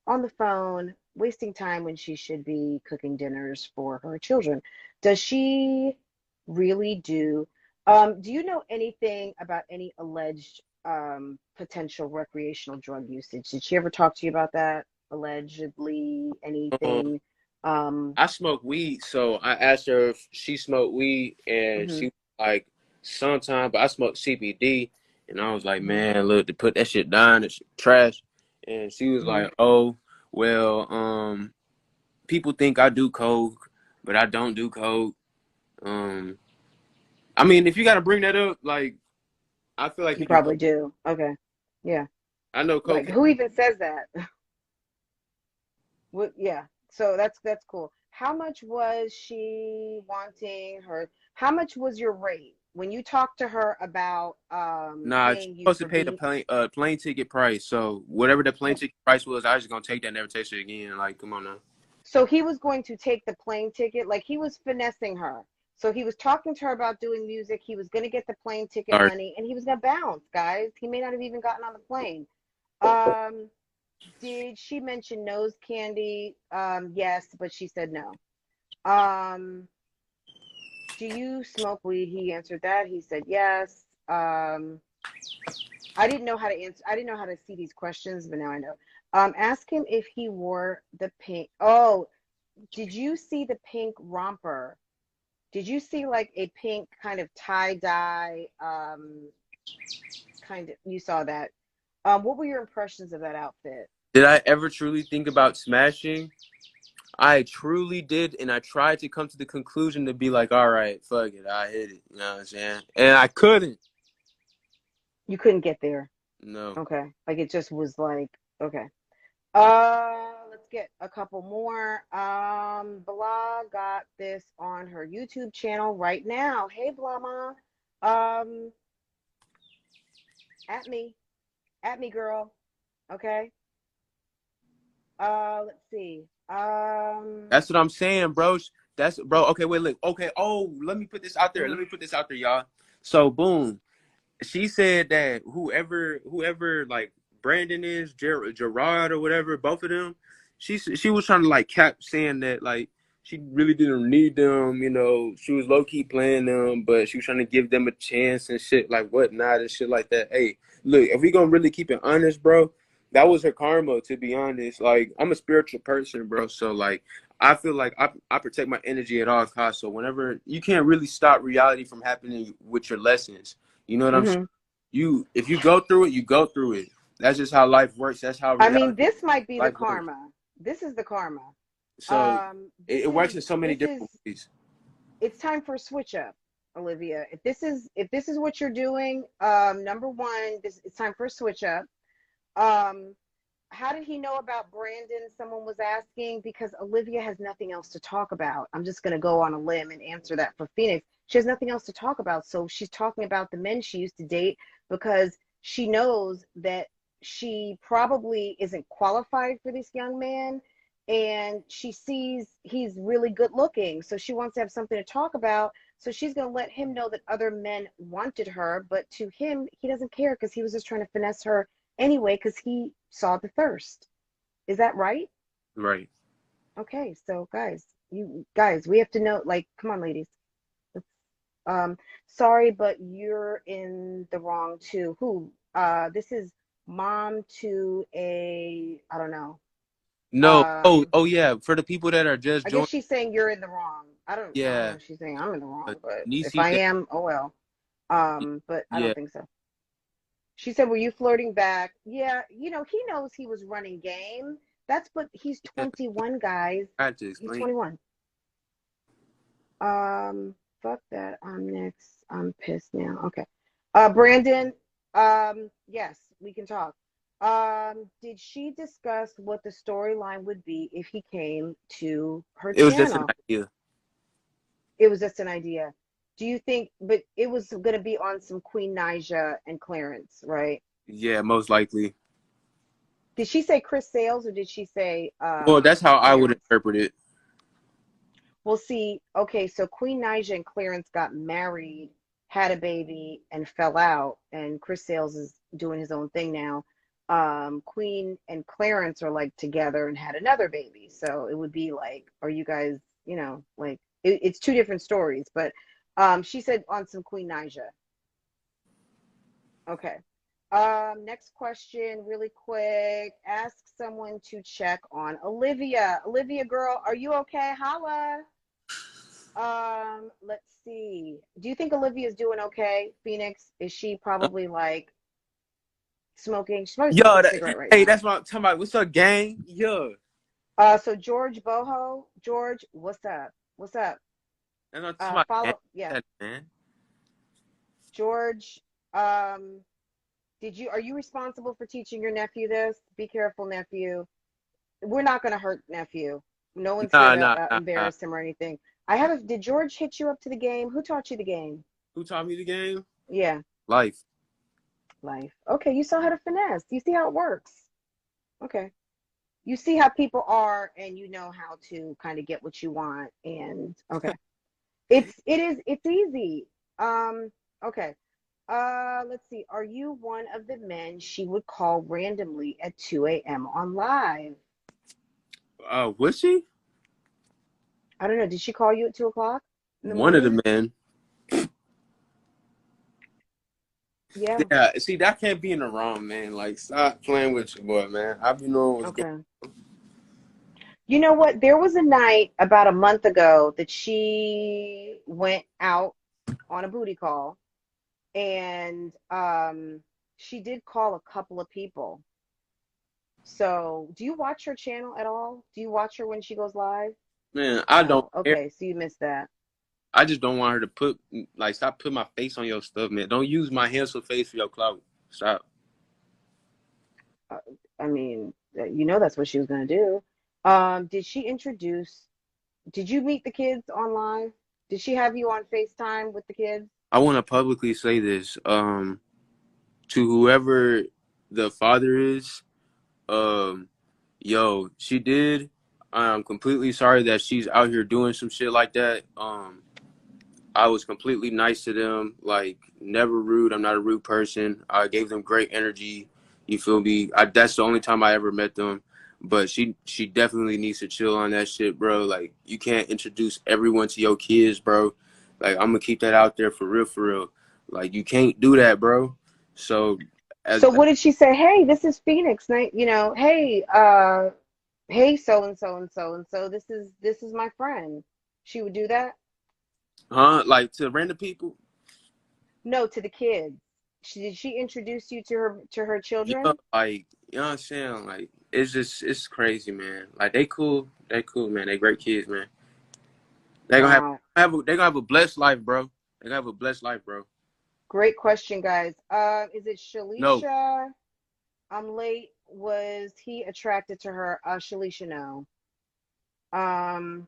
on the phone, wasting time when she should be cooking dinners for her children. Does she really do? Do you know anything about any alleged potential recreational drug usage? Did she ever talk to you about that? Allegedly, Um, anything? Um, I smoke weed, so I asked her if she smoked weed, and mhm, she was like, "Sometime," but I smoke CBD, and I was like, mhm, "Man, look, to put that shit down, it's trash." And she was mhm. like, "Oh, well, people think I do coke, but I don't do coke." Um, I mean, if you got to bring that up, like, I feel like You you do probably coke. do. Okay. Yeah. I know Like cocaine. who even says that? Yeah. So that's cool. How much was she wanting her? How much was your rate when you talked to her about Nah, you're paying you supposed to for pay the being plane ticket price. So whatever the plane ticket price was, I was just gonna take that, and never taste it again. Like, come on now. so he was going to take the plane ticket, like he was finessing her. So he was talking to her about doing music. He was going to get the plane ticket Sorry. money and he was going to bounce, guys. He may not have even gotten on the plane. Um, did she mention nose candy? Yes, but she said no. Um, do you smoke weed? He answered that. He said yes. I didn't know how to answer. I didn't know how to see these questions, but now I know. Ask him if he wore the pink. Oh, did you see the pink romper? Did you see like a pink kind of tie dye? Kind of. You saw that. What were your impressions of that outfit? Did I ever truly think about smashing? I truly did, and I tried to come to the conclusion to be like, all right, fuck it, I hit it. You know what I'm saying? And I couldn't. You couldn't get there. No. Okay. Like it just was like okay. Um, Let's get a couple more. Blah got this on her YouTube channel right now. Hey, Blama. Um, at me, girl. Okay. Let's see. That's what I'm saying, bro. That's bro. Okay, wait, look. Okay. Oh, let me put this out there. Let mhm, me put this out there, y'all. So boom. She said that whoever like Brandon is, Gerard or whatever, both of them, she was trying to like cap saying that like she really didn't need them, you know, she was low key playing them, but she was trying to give them a chance and shit like whatnot and shit like that. Hey, look, if we gonna really keep it honest, bro, that was her karma, to be honest. Like, I'm a spiritual person, bro, so like I feel like I protect my energy at all costs. So whenever you can't really stop reality from happening with your lessons. You know what I'm saying? mhm. If you go through it, you go through it. That's just how life works. That's how I mean, reality this might be the life works. karma. This is the karma. So This it works is in so many this different is ways. it's time for a switch up, Olivia. If this is what you're doing, number one, this it's time for a switch up. Um, how did he know about Brandon? Someone was asking because Olivia has nothing else to talk about. I'm just going to go on a limb and answer that for Phoenix. She has nothing else to talk about. So she's talking about the men she used to date because she knows that she probably isn't qualified for this young man. And she sees he's really good looking. So she wants to have something to talk about. So she's going to let him know that other men wanted her. But to him, he doesn't care because he was just trying to finesse her anyway because he saw the thirst. Is that right? Right. Okay, so guys, we have to know, like, come on, ladies. Um, sorry, but you're in the wrong too. Who? This is mom to a, I don't know. No. Um, Oh yeah. For the people that are just I guess joining, she's saying you're in the wrong. I don't know yeah. if she's saying I'm in the wrong, but if Nisi, I am, oh well. But I yeah. don't think so. She said, "Were you flirting back?" Yeah, he knows he was running game. That's but he's Yeah. 21, guys. I had to He's explain. 21. Fuck that. I'm next. I'm pissed now. Okay. Brandon, yes, we can talk. Did she discuss what the storyline would be if he came to her It was just an channel? idea. It was just an idea. Do you think, but it was going to be on some Queen Naija and Clarence, right? Yeah, most likely. Did she say Chris Sales or did she say Well, that's how I would Clarence? interpret it. Well, see, okay, so Queen Naija and Clarence got married, had a baby, and fell out, and Chris Sales is doing his own thing now. Queen and Clarence are like together and had another baby. So it would be like, are you guys, like it's two different stories, but she said on some Queen Naija. Okay. Next question, really quick. Ask someone to check on Olivia. Olivia, girl, are you okay? Holla. Let's see. Do you think Olivia's doing okay? Phoenix, is she probably like smoking? She's probably smoking Yo, a cigarette right hey, now. that's what I'm talking about. What's up, gang? Yo, So George Boho, George, what's up? What's up? that's what I'm talking about, Follow, yeah, gang, man. George. Um, are you responsible for teaching your nephew this? Be careful, nephew. We're not gonna hurt nephew. No one's here Nah, to nah, nah, nah. embarrass him or anything. Did George hit you up to the game? Who taught you the game? Who taught me the game? Yeah, Life. life. Okay, you saw how to finesse. You see how it works. Okay. You see how people are and you know how to kind of get what you want. And okay. It's easy. Okay. Let's see. Are you one of the men she would call randomly at 2 a.m. on live? Was she I don't know. Did she call you at 2 o'clock in the one of morning? the men? Yeah. Yeah, see, that can't be in the wrong, man. Like, stop playing with your boy, man. I be knowing what's going. Okay. You know what? There was a night about a month ago that she went out on a booty call and she did call a couple of people. So, do you watch her channel at all? Do you watch her when she goes live? Man, I don't No. care. Okay, so you missed that. I just don't want her to stop putting my face on your stuff, man. Don't use my handsome face for your clout. Stop. Uh, I mean, you know that's what she was gonna do. Did she introduce, did you meet the kids online? Did she have you on FaceTime with the kids? I want to publicly say this to whoever the father is. Yo, she did. I'm completely sorry that she's out here doing some shit like that. I was completely nice to them, like never rude. I'm not a rude person. I gave them great energy. You feel me? That's the only time I ever met them. But she definitely needs to chill on that shit, bro. Like you can't introduce everyone to your kids, bro. Like I'm gonna keep that out there for real, for real. Like you can't do that, bro. So as So what did she say? Hey, this is Phoenix night, hey, hey, so and so and so and so. This is my friend. She would do that? like to random people. No, to the kids. Did she introduce you to her Yeah, children? like you know what I'm saying. Like it's crazy, man. Like they cool, man. They great kids, man. They gonna Wow. they gonna have a blessed life, bro. They gonna have a blessed life, bro. Great question, guys. Is it No, Shalisha? I'm late. Was he attracted to her? Shalisha, no. Um,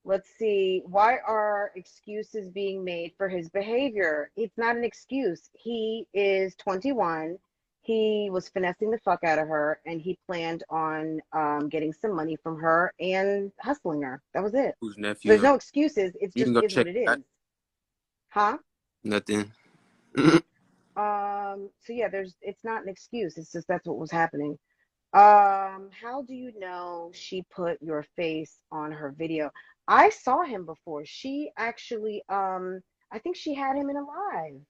let's see. Why are excuses being made for his behavior? It's not an excuse. He is 21. He was finessing the fuck out of her, and he planned on getting some money from her and hustling her. That was it. whose So there's nephew? no excuses. It's You just can go is what check it that. is. Huh? Nothing. So yeah, it's not an excuse. It's just that's what was happening. How do you know she put your face on her video? I saw him before. She actually, I think she had him in a live.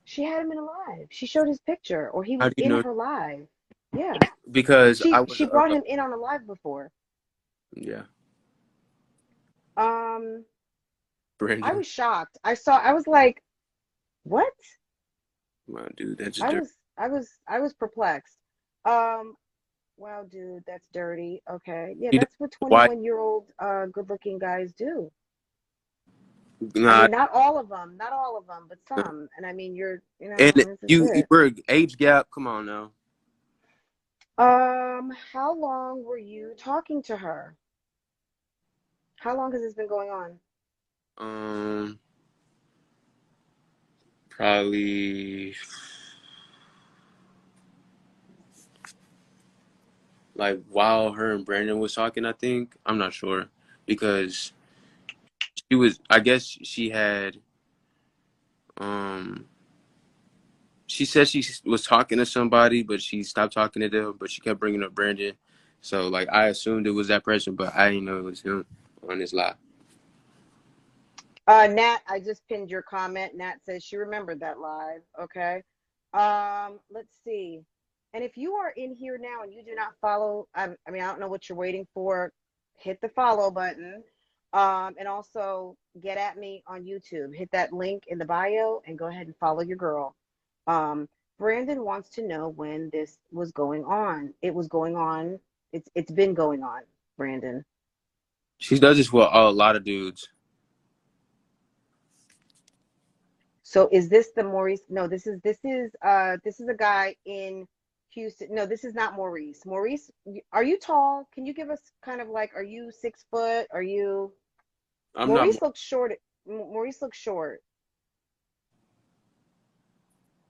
She had him in a live. She showed his picture, or he How was do you in know? her live. Yeah. Because I was She brought him in on a live before. yeah, Um, I Brandon. was shocked. I was like, what? My dude, that's just I dirt. was, I was perplexed. Um, wow, dude, that's dirty. Okay. Yeah, He doesn't that's what know why. 21-year-old good-looking guys do. I Nah, mean, not all of them, but nah. some. And I mean, And this is you it. were age gap. Come on now. How long were you talking to her? How long has this been going on? Um, probably like while her and Brandon was talking. I think I'm not sure because she was. I guess she had. Um, she said she was talking to somebody, but she stopped talking to them. But she kept bringing up Brandon, so like I assumed it was that person, but I didn't know it was him on this live. Nat, I just pinned your comment. Nat says she remembered that live. Okay. Let's see. And if you are in here now and you do not follow, I mean, I don't know what you're waiting for. Hit the follow button. And also get at me on YouTube. Hit that link in the bio and go ahead and follow your girl. Um, Brandon wants to know when this was going on. It was going on. It's been going on, Brandon. She does this with a lot of dudes. So is this the Maurice? No, this is a guy in Houston. No, this is not Maurice. Maurice, are you tall? Can you give us kind of like, are you 6 foot? Are you I'm not. Maurice looks short. Maurice looks short.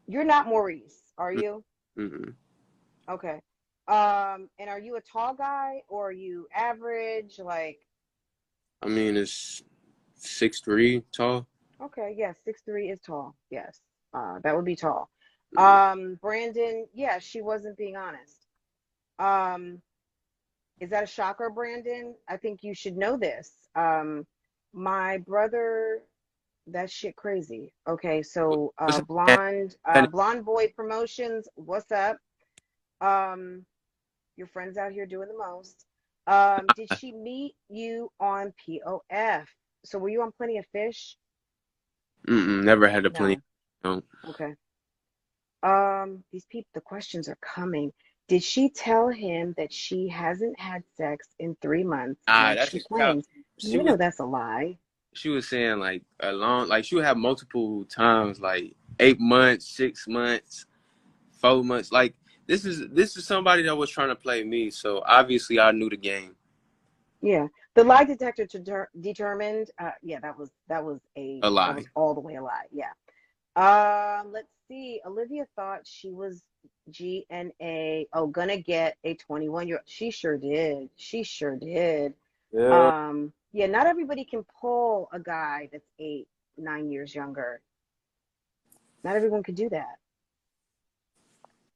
You're not Maurice, are you? Mm-mm. Okay. And are you a tall guy or are you average? Like, I mean, it's 6'3" tall. okay, yes, 6'3" is tall. Yes. That would be tall. Mm. Brandon, yeah, she wasn't being honest. Um, Is that a shocker, Brandon? I think you should know this. My brother, that shit crazy. Okay, so What's that? blonde boy promotions, what's up? Um, your friend's out here doing the most. Did she meet you on POF? So were you on Plenty of Fish? Mm-mm, never had a plenty. No. No. Okay. The questions are coming. Did she tell him that she hasn't had sex in 3 months Ah, like that's she a cap. claims? She You was know that's a lie. she was saying like a long like she would have multiple times like 8 months, 6 months, 4 months. Like this is somebody that was trying to play me. So obviously I knew the game. Yeah. The lie detector determined, yeah, A that was lie, all the way a lie. Yeah. Let's see. Olivia thought she was GNA. Oh, gonna get a 21-year. She sure did. She sure did. yeah, Yeah, not everybody can pull a guy that's 8, 9 years younger. Not everyone can do that.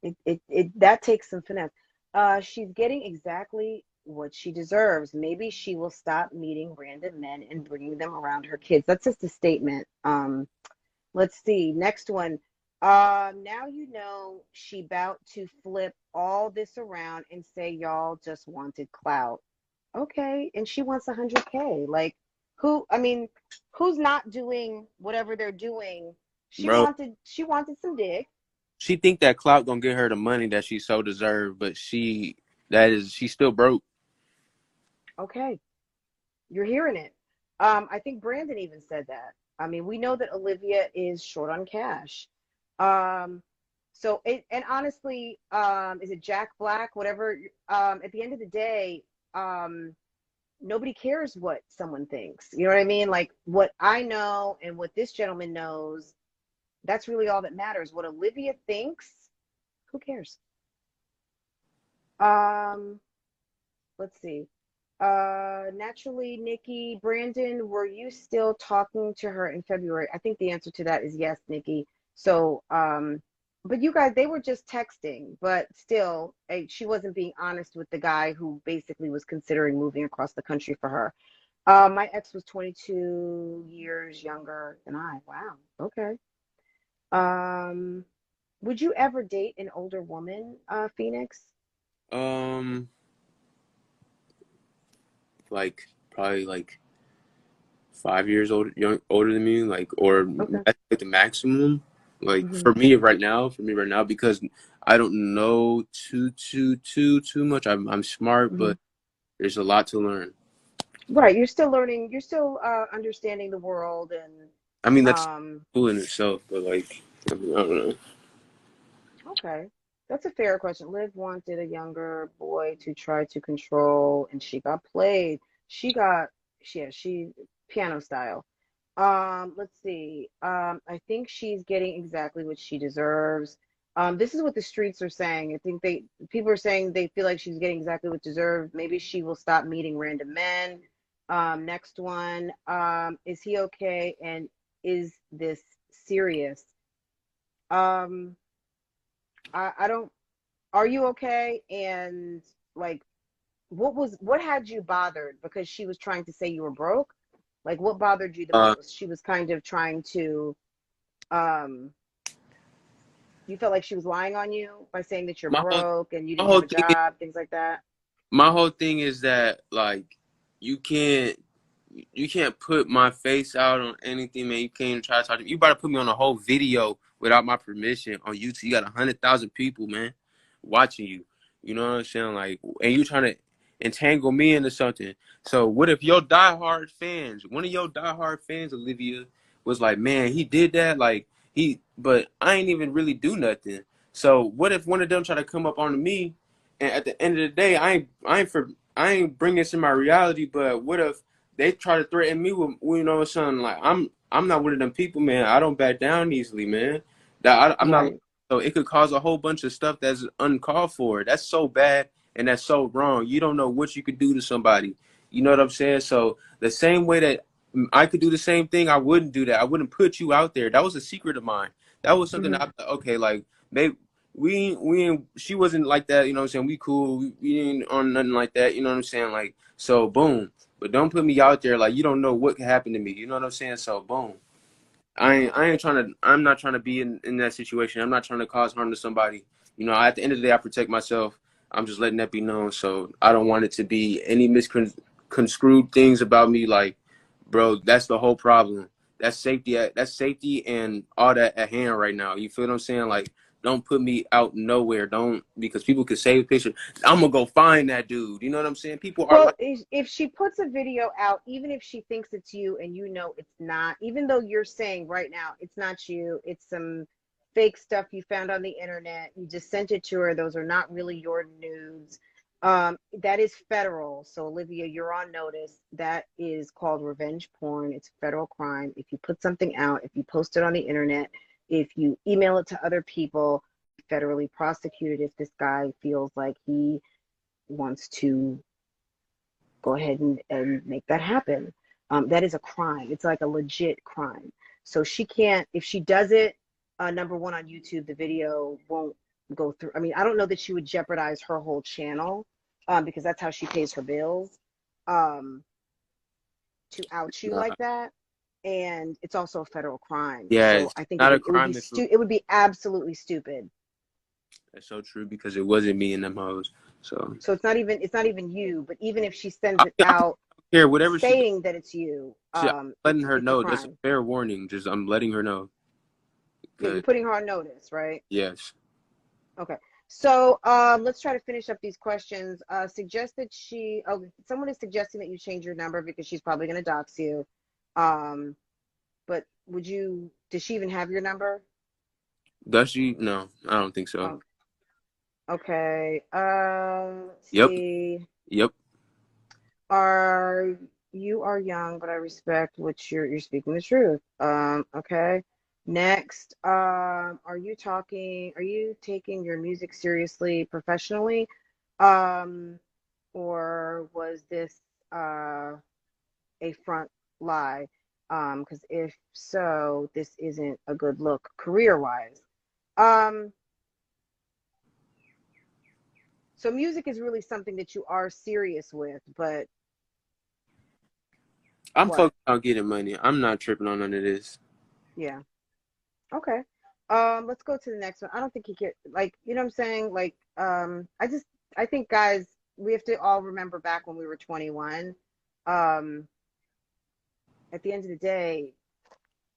It that takes some finesse. She's getting exactly what she deserves. Maybe she will stop meeting random men and bringing them around her kids. That's just a statement. Let's see. Next one. Now you know she about to flip all this around and say y'all just wanted clout. Okay, and she wants 100K. Like, who? I mean, who's not doing whatever they're doing? bro. She wanted some dick. She think that clout gonna get her the money that she so deserved, but she's still broke. Okay, you're hearing it. I think Brandon even said that. I mean, we know that Olivia is short on cash. Um, and honestly, is it Jack Black? Whatever. At the end of the day, um, nobody cares what someone thinks. You know what I mean? Like what I know and what this gentleman knows, that's really all that matters. What Olivia thinks, who cares? Um, let's see. Naturally, Nikki, Brandon, were you still talking to her in February? I think the answer to that is yes, Nikki. So, but you guys, they were just texting, but still, she wasn't being honest with the guy who basically was considering moving across the country for her. My ex was 22 years younger than I. Wow. Okay. Um, would you ever date an older woman, Phoenix? Um, like probably like 5 years older than me, like, or Okay. that's like the maximum. Like Hmm. for me right now, because I don't know too much. I'm smart, Hmm. but there's a lot to learn. Right. You're still learning. You're still understanding the world, and I mean, that's um, cool in itself, but like, I don't know. okay. That's a fair question. Liv wanted a younger boy to try to control, and she got played. She got, yeah, she piano style. Let's see. I think she's getting exactly what she deserves. This is what the streets are saying. I think people are saying they feel like she's getting exactly what deserved. Maybe she will stop meeting random men. Next one. Is he okay? And is this serious? Um, I don't. Are you okay? And like, what had you bothered? Because she was trying to say you were broke. Like, what bothered you the Uh, most? She was kind of trying to um you felt like she was lying on you by saying that you're my whole broke and you my didn't have whole a thing job, things like that. my whole thing is that like you can't you can't put my face out on anything, man. You can't even try to talk to me. You about to put me on a whole video without my permission on YouTube. You got 100,000 people, man, watching you. You know what I'm saying? Like, and you trying to entangle me into something. So what if your diehard fans, one of your diehard fans, Olivia, was like, man, he did that, like but I ain't even really do nothing. So what if one of them try to come up on me, and at the end of the day, I ain't bringing this in my reality. But what if they try to threaten me with, you know, something like I'm not one of them people, man. I don't back down easily, man. I'm not. Right. So it could cause a whole bunch of stuff that's uncalled for. That's so bad and that's so wrong. You don't know what you could do to somebody. You know what I'm saying? So the same way that I could do the same thing, I wouldn't do that. I wouldn't put you out there. That was a secret of mine. That was something Hmm. that okay, like maybe we ain't, she wasn't like that. You know what I'm saying? We cool. We ain't on nothing like that. You know what I'm saying? Like so, boom. But don't put me out there like you don't know what could happen to me. You know what I'm saying? So boom. I ain't trying to. I'm not trying to be in that situation. I'm not trying to cause harm to somebody. You know, at the end of the day, I protect myself. I'm just letting that be known. So I don't want it to be any misconstrued things about me. Like, bro, that's the whole problem. That's safety. That's safety and all that at hand right now. You feel what I'm saying? Like, don't put me out nowhere. Don't because people could save a picture. I'm gonna go find that dude. You know what I'm saying? People are Well, like, if she puts a video out, even if she thinks it's you and you know it's not, even though you're saying right now it's not you, it's some fake stuff you found on the internet. You just sent it to her. Those are not really your nudes. That is federal. So Olivia, you're on notice. That is called revenge porn. It's a federal crime. If you put something out, if you post it on the internet, if you email it to other people, federally prosecuted if this guy feels like he wants to go ahead and make that happen. That is a crime. It's like a legit crime. So she can't, if she does it, number one, on YouTube, the video won't go through. I mean, I don't know that she would jeopardize her whole channel, because that's how she pays her bills, to out you like that. And it's also a federal crime. Yeah, So it's I think not a it would crime be if it would be absolutely stupid. that's so true because it wasn't me and them hoes. So It's not even you, but even if she sends it I don't out care whatever she does. saying that it's you, I'm letting her it's a know. That's a crime. fair warning. Just I'm letting her know. Yeah, you're putting her on notice, right? Yes. Okay. So let's try to finish up these questions. Suggest that someone is suggesting that you change your number because she's probably going to dox you. But does she even have your number? Does she? No, I don't think so. Oh, okay. Let's Yep. see. Yep. You are young, but I respect what you're speaking the truth. Okay. Next, are you taking your music seriously professionally? Or was this a front lie? Because if so, this isn't a good look career-wise. So music is really something that you are serious with, but I'm what? focused on getting money. I'm not tripping on none of this. Yeah. Okay. Let's go to the next one. I don't think he get, like, you know what I'm saying? Like, I think guys, we have to all remember back when we were 21. At the end of the day,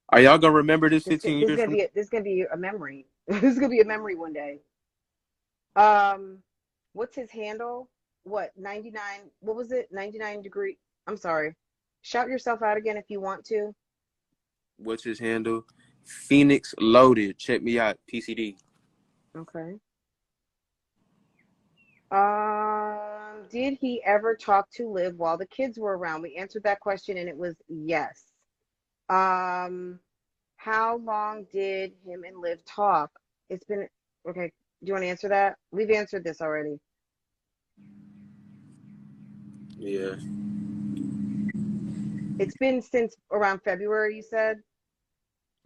Are y'all gonna remember this this 15 this is years gonna from be this is gonna be a memory. This is gonna be a memory one day. Um, what's his handle? What, 99? What was it? 99 degree. I'm sorry. Shout yourself out again if you want to. what's his handle? Phoenix Loaded. Check me out. PCD. Okay. Did he ever talk to Liv while the kids were around? We answered that question and it was yes. How long did him and Liv talk? It's been okay. Do you want to answer that? We've answered this already. Yeah. It's been since around February, you said?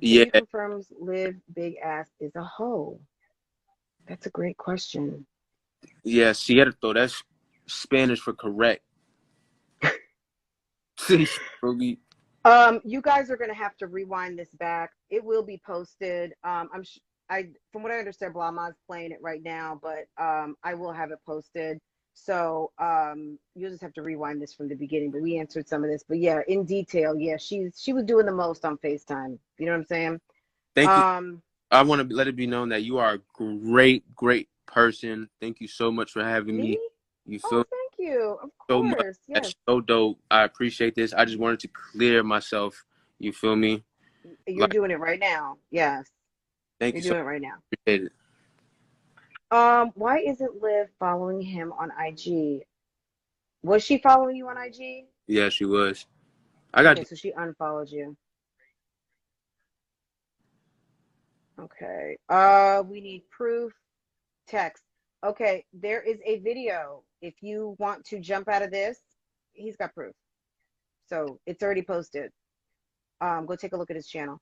Can Yeah. you confirm Liv Big Ass is a hoe? That's a great question. Yeah. Cierto. That's Spanish for correct. You guys are gonna have to rewind this back. It will be posted. From what I understand, Blama's playing it right now, but I will have it posted. So you'll just have to rewind this from the beginning. But we answered some of this. But yeah, in detail, yeah, she was doing the most on FaceTime. You know what I'm saying? Thank you. I want to let it be known that you are a great, great person. Thank you so much for having me. You feel thank you. Of so much. course. Yes. That's so dope. I appreciate this. I just wanted to clear myself. You feel me? You're doing it right now. Yes. Thank you. You're doing it right now. Appreciate it. Why isn't Liv following him on IG? Was she following you on IG? Yeah, she was. Okay, so she unfollowed you. Okay. We need proof. Text. Okay, there is a video. If you want to jump out of this, he's got proof. So it's already posted. Go take a look at his channel.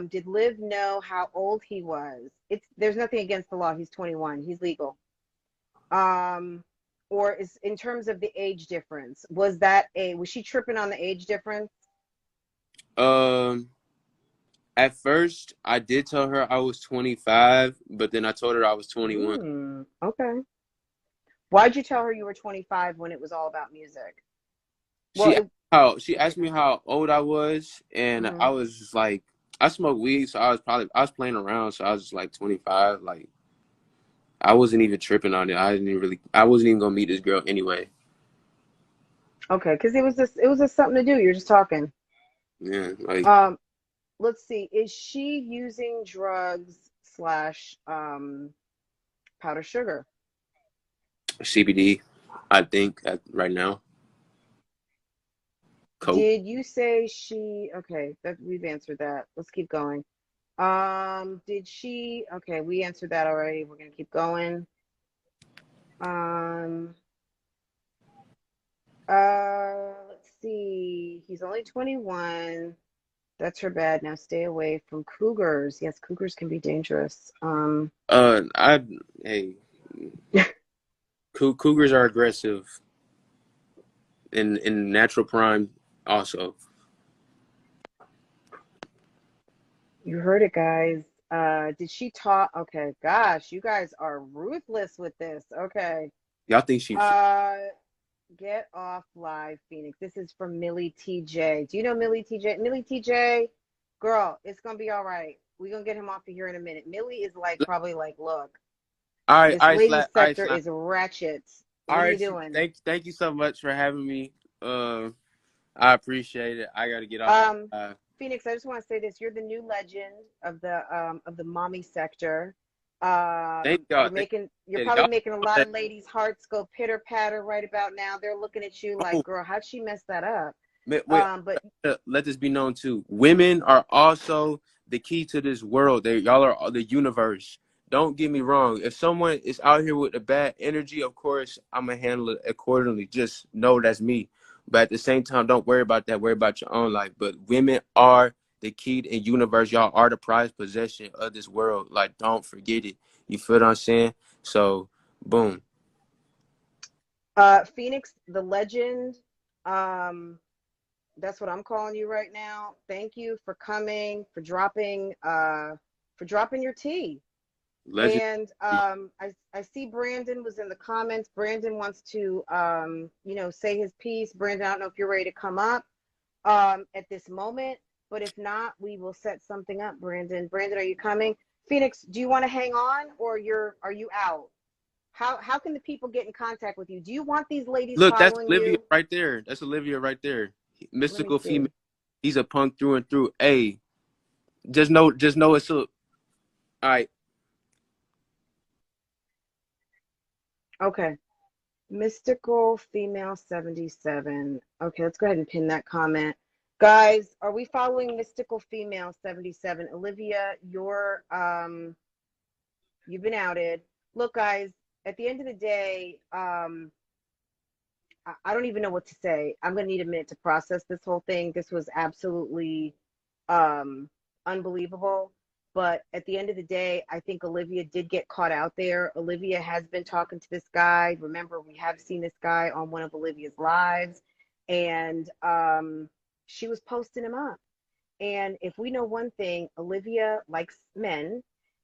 Did Liv know how old he was? There's nothing against the law. He's 21. He's legal. Or is in terms of the age difference, was she tripping on the age difference? At first, I did tell her I was 25, but then I told her I was 21. Okay. Why'd you tell her you were 25 when it was all about music? She asked me how old I was, and I was just like, I smoked weed, so I was playing around, so I was just like 25. Like, I wasn't even tripping on it. I wasn't even gonna meet this girl anyway. Okay, because it was just something to do. You're just talking. Yeah, like let's see. Is she using drugs slash powder sugar? CBD, I think right now. Coke. Did you say she, okay, that we've answered that. Let's keep going. Did she, okay, we answered that already. We're gonna keep going. Um, let's see. He's only 21. That's her bad. Now stay away from cougars. Yes, cougars can be dangerous. I hey, cougars are aggressive in natural prime also. You heard it, guys. Did she talk? Okay, gosh, you guys are ruthless with this. Okay. Y'all think she? Uh, get off live, Phoenix. This is from Millie TJ. Do you know Millie TJ? Millie TJ, girl, it's gonna be all right. We're gonna get him off of here in a minute. Millie is like probably like, look, this ladies All right, sector is ratchet. all What are you right. doing? Thank you so much for having me. I appreciate it. I gotta get off. Um, Phoenix, I just want to say this. You're the new legend of the mommy sector. Thank y'all. You're Yeah, probably y'all. making a lot of ladies' hearts go pitter patter right about now. They're looking at you like, Oh, girl, how'd she mess that up? wait, But let this be known too. Women are also the key to this world. Y'all are the universe. Don't get me wrong. If someone is out here with a bad energy, of course I'm gonna handle it accordingly. Just know that's me. But at the same time, don't worry about that. Worry about your own life. But women are the key to the universe. Y'all are the prized possession of this world. Like, don't forget it. You feel what I'm saying? So, boom. Phoenix, the legend, um, that's what I'm calling you right now. Thank you for coming, for dropping your tea. Legend. And I see Brandon was in the comments. Brandon wants to say his piece. Brandon, I don't know if you're ready to come up at this moment, but if not, we will set something up. Brandon, are you coming? Phoenix, do you want to hang on, or are you out? How can the people get in contact with you? Do you want these ladies Look, that's following Olivia you? right there. That's Olivia right there. Let me Mystical female. see. He's a punk through and through. Hey, just know it's a. All right. Okay. Mystical female 77. Okay, let's go ahead and pin that comment. Guys, are we following Mystical female 77? Olivia, you've been outed. Look, guys, at the end of the day, I don't even know what to say. I'm gonna need a minute to process this whole thing. This was absolutely um unbelievable. But at the end of the day, I think Olivia did get caught out there. Olivia has been talking to this guy. Remember, we have seen this guy on one of Olivia's lives, and she was posting him up. And if we know one thing, Olivia likes men,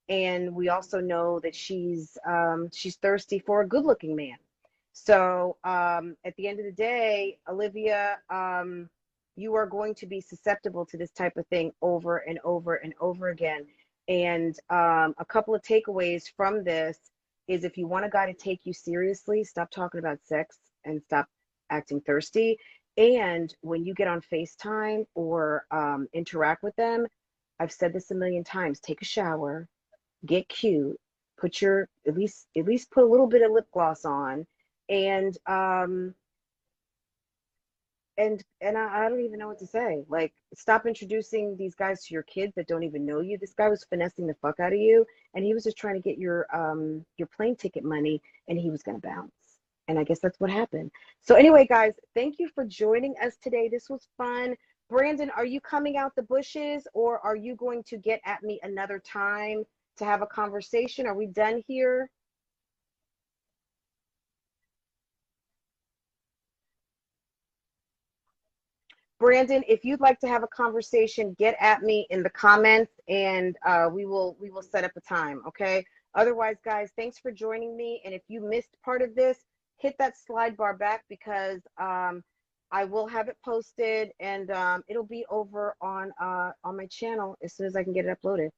and we also know that she's thirsty for a good-looking man. So at the end of the day, Olivia, you are going to be susceptible to this type of thing over and over and over again. And a couple of takeaways from this is, if you want a guy to take you seriously, stop talking about sex and stop acting thirsty. And when you get on FaceTime or interact with them, I've said this a million times, take a shower, get cute, put your at least put a little bit of lip gloss on, and I don't even know what to say. Like, stop introducing these guys to your kids that don't even know you. This guy was finessing the fuck out of you, and he was just trying to get your plane ticket money, and he was gonna bounce. And I guess that's what happened. So anyway, guys, thank you for joining us today. This was fun. Brandon, are you coming out the bushes, or are you going to get at me another time to have a conversation? Are we done here? Brandon, if you'd like to have a conversation, get at me in the comments, and we will set up a time. Okay. Otherwise, guys, thanks for joining me. And if you missed part of this, hit that slide bar back, because I will have it posted, and it'll be over on my channel as soon as I can get it uploaded.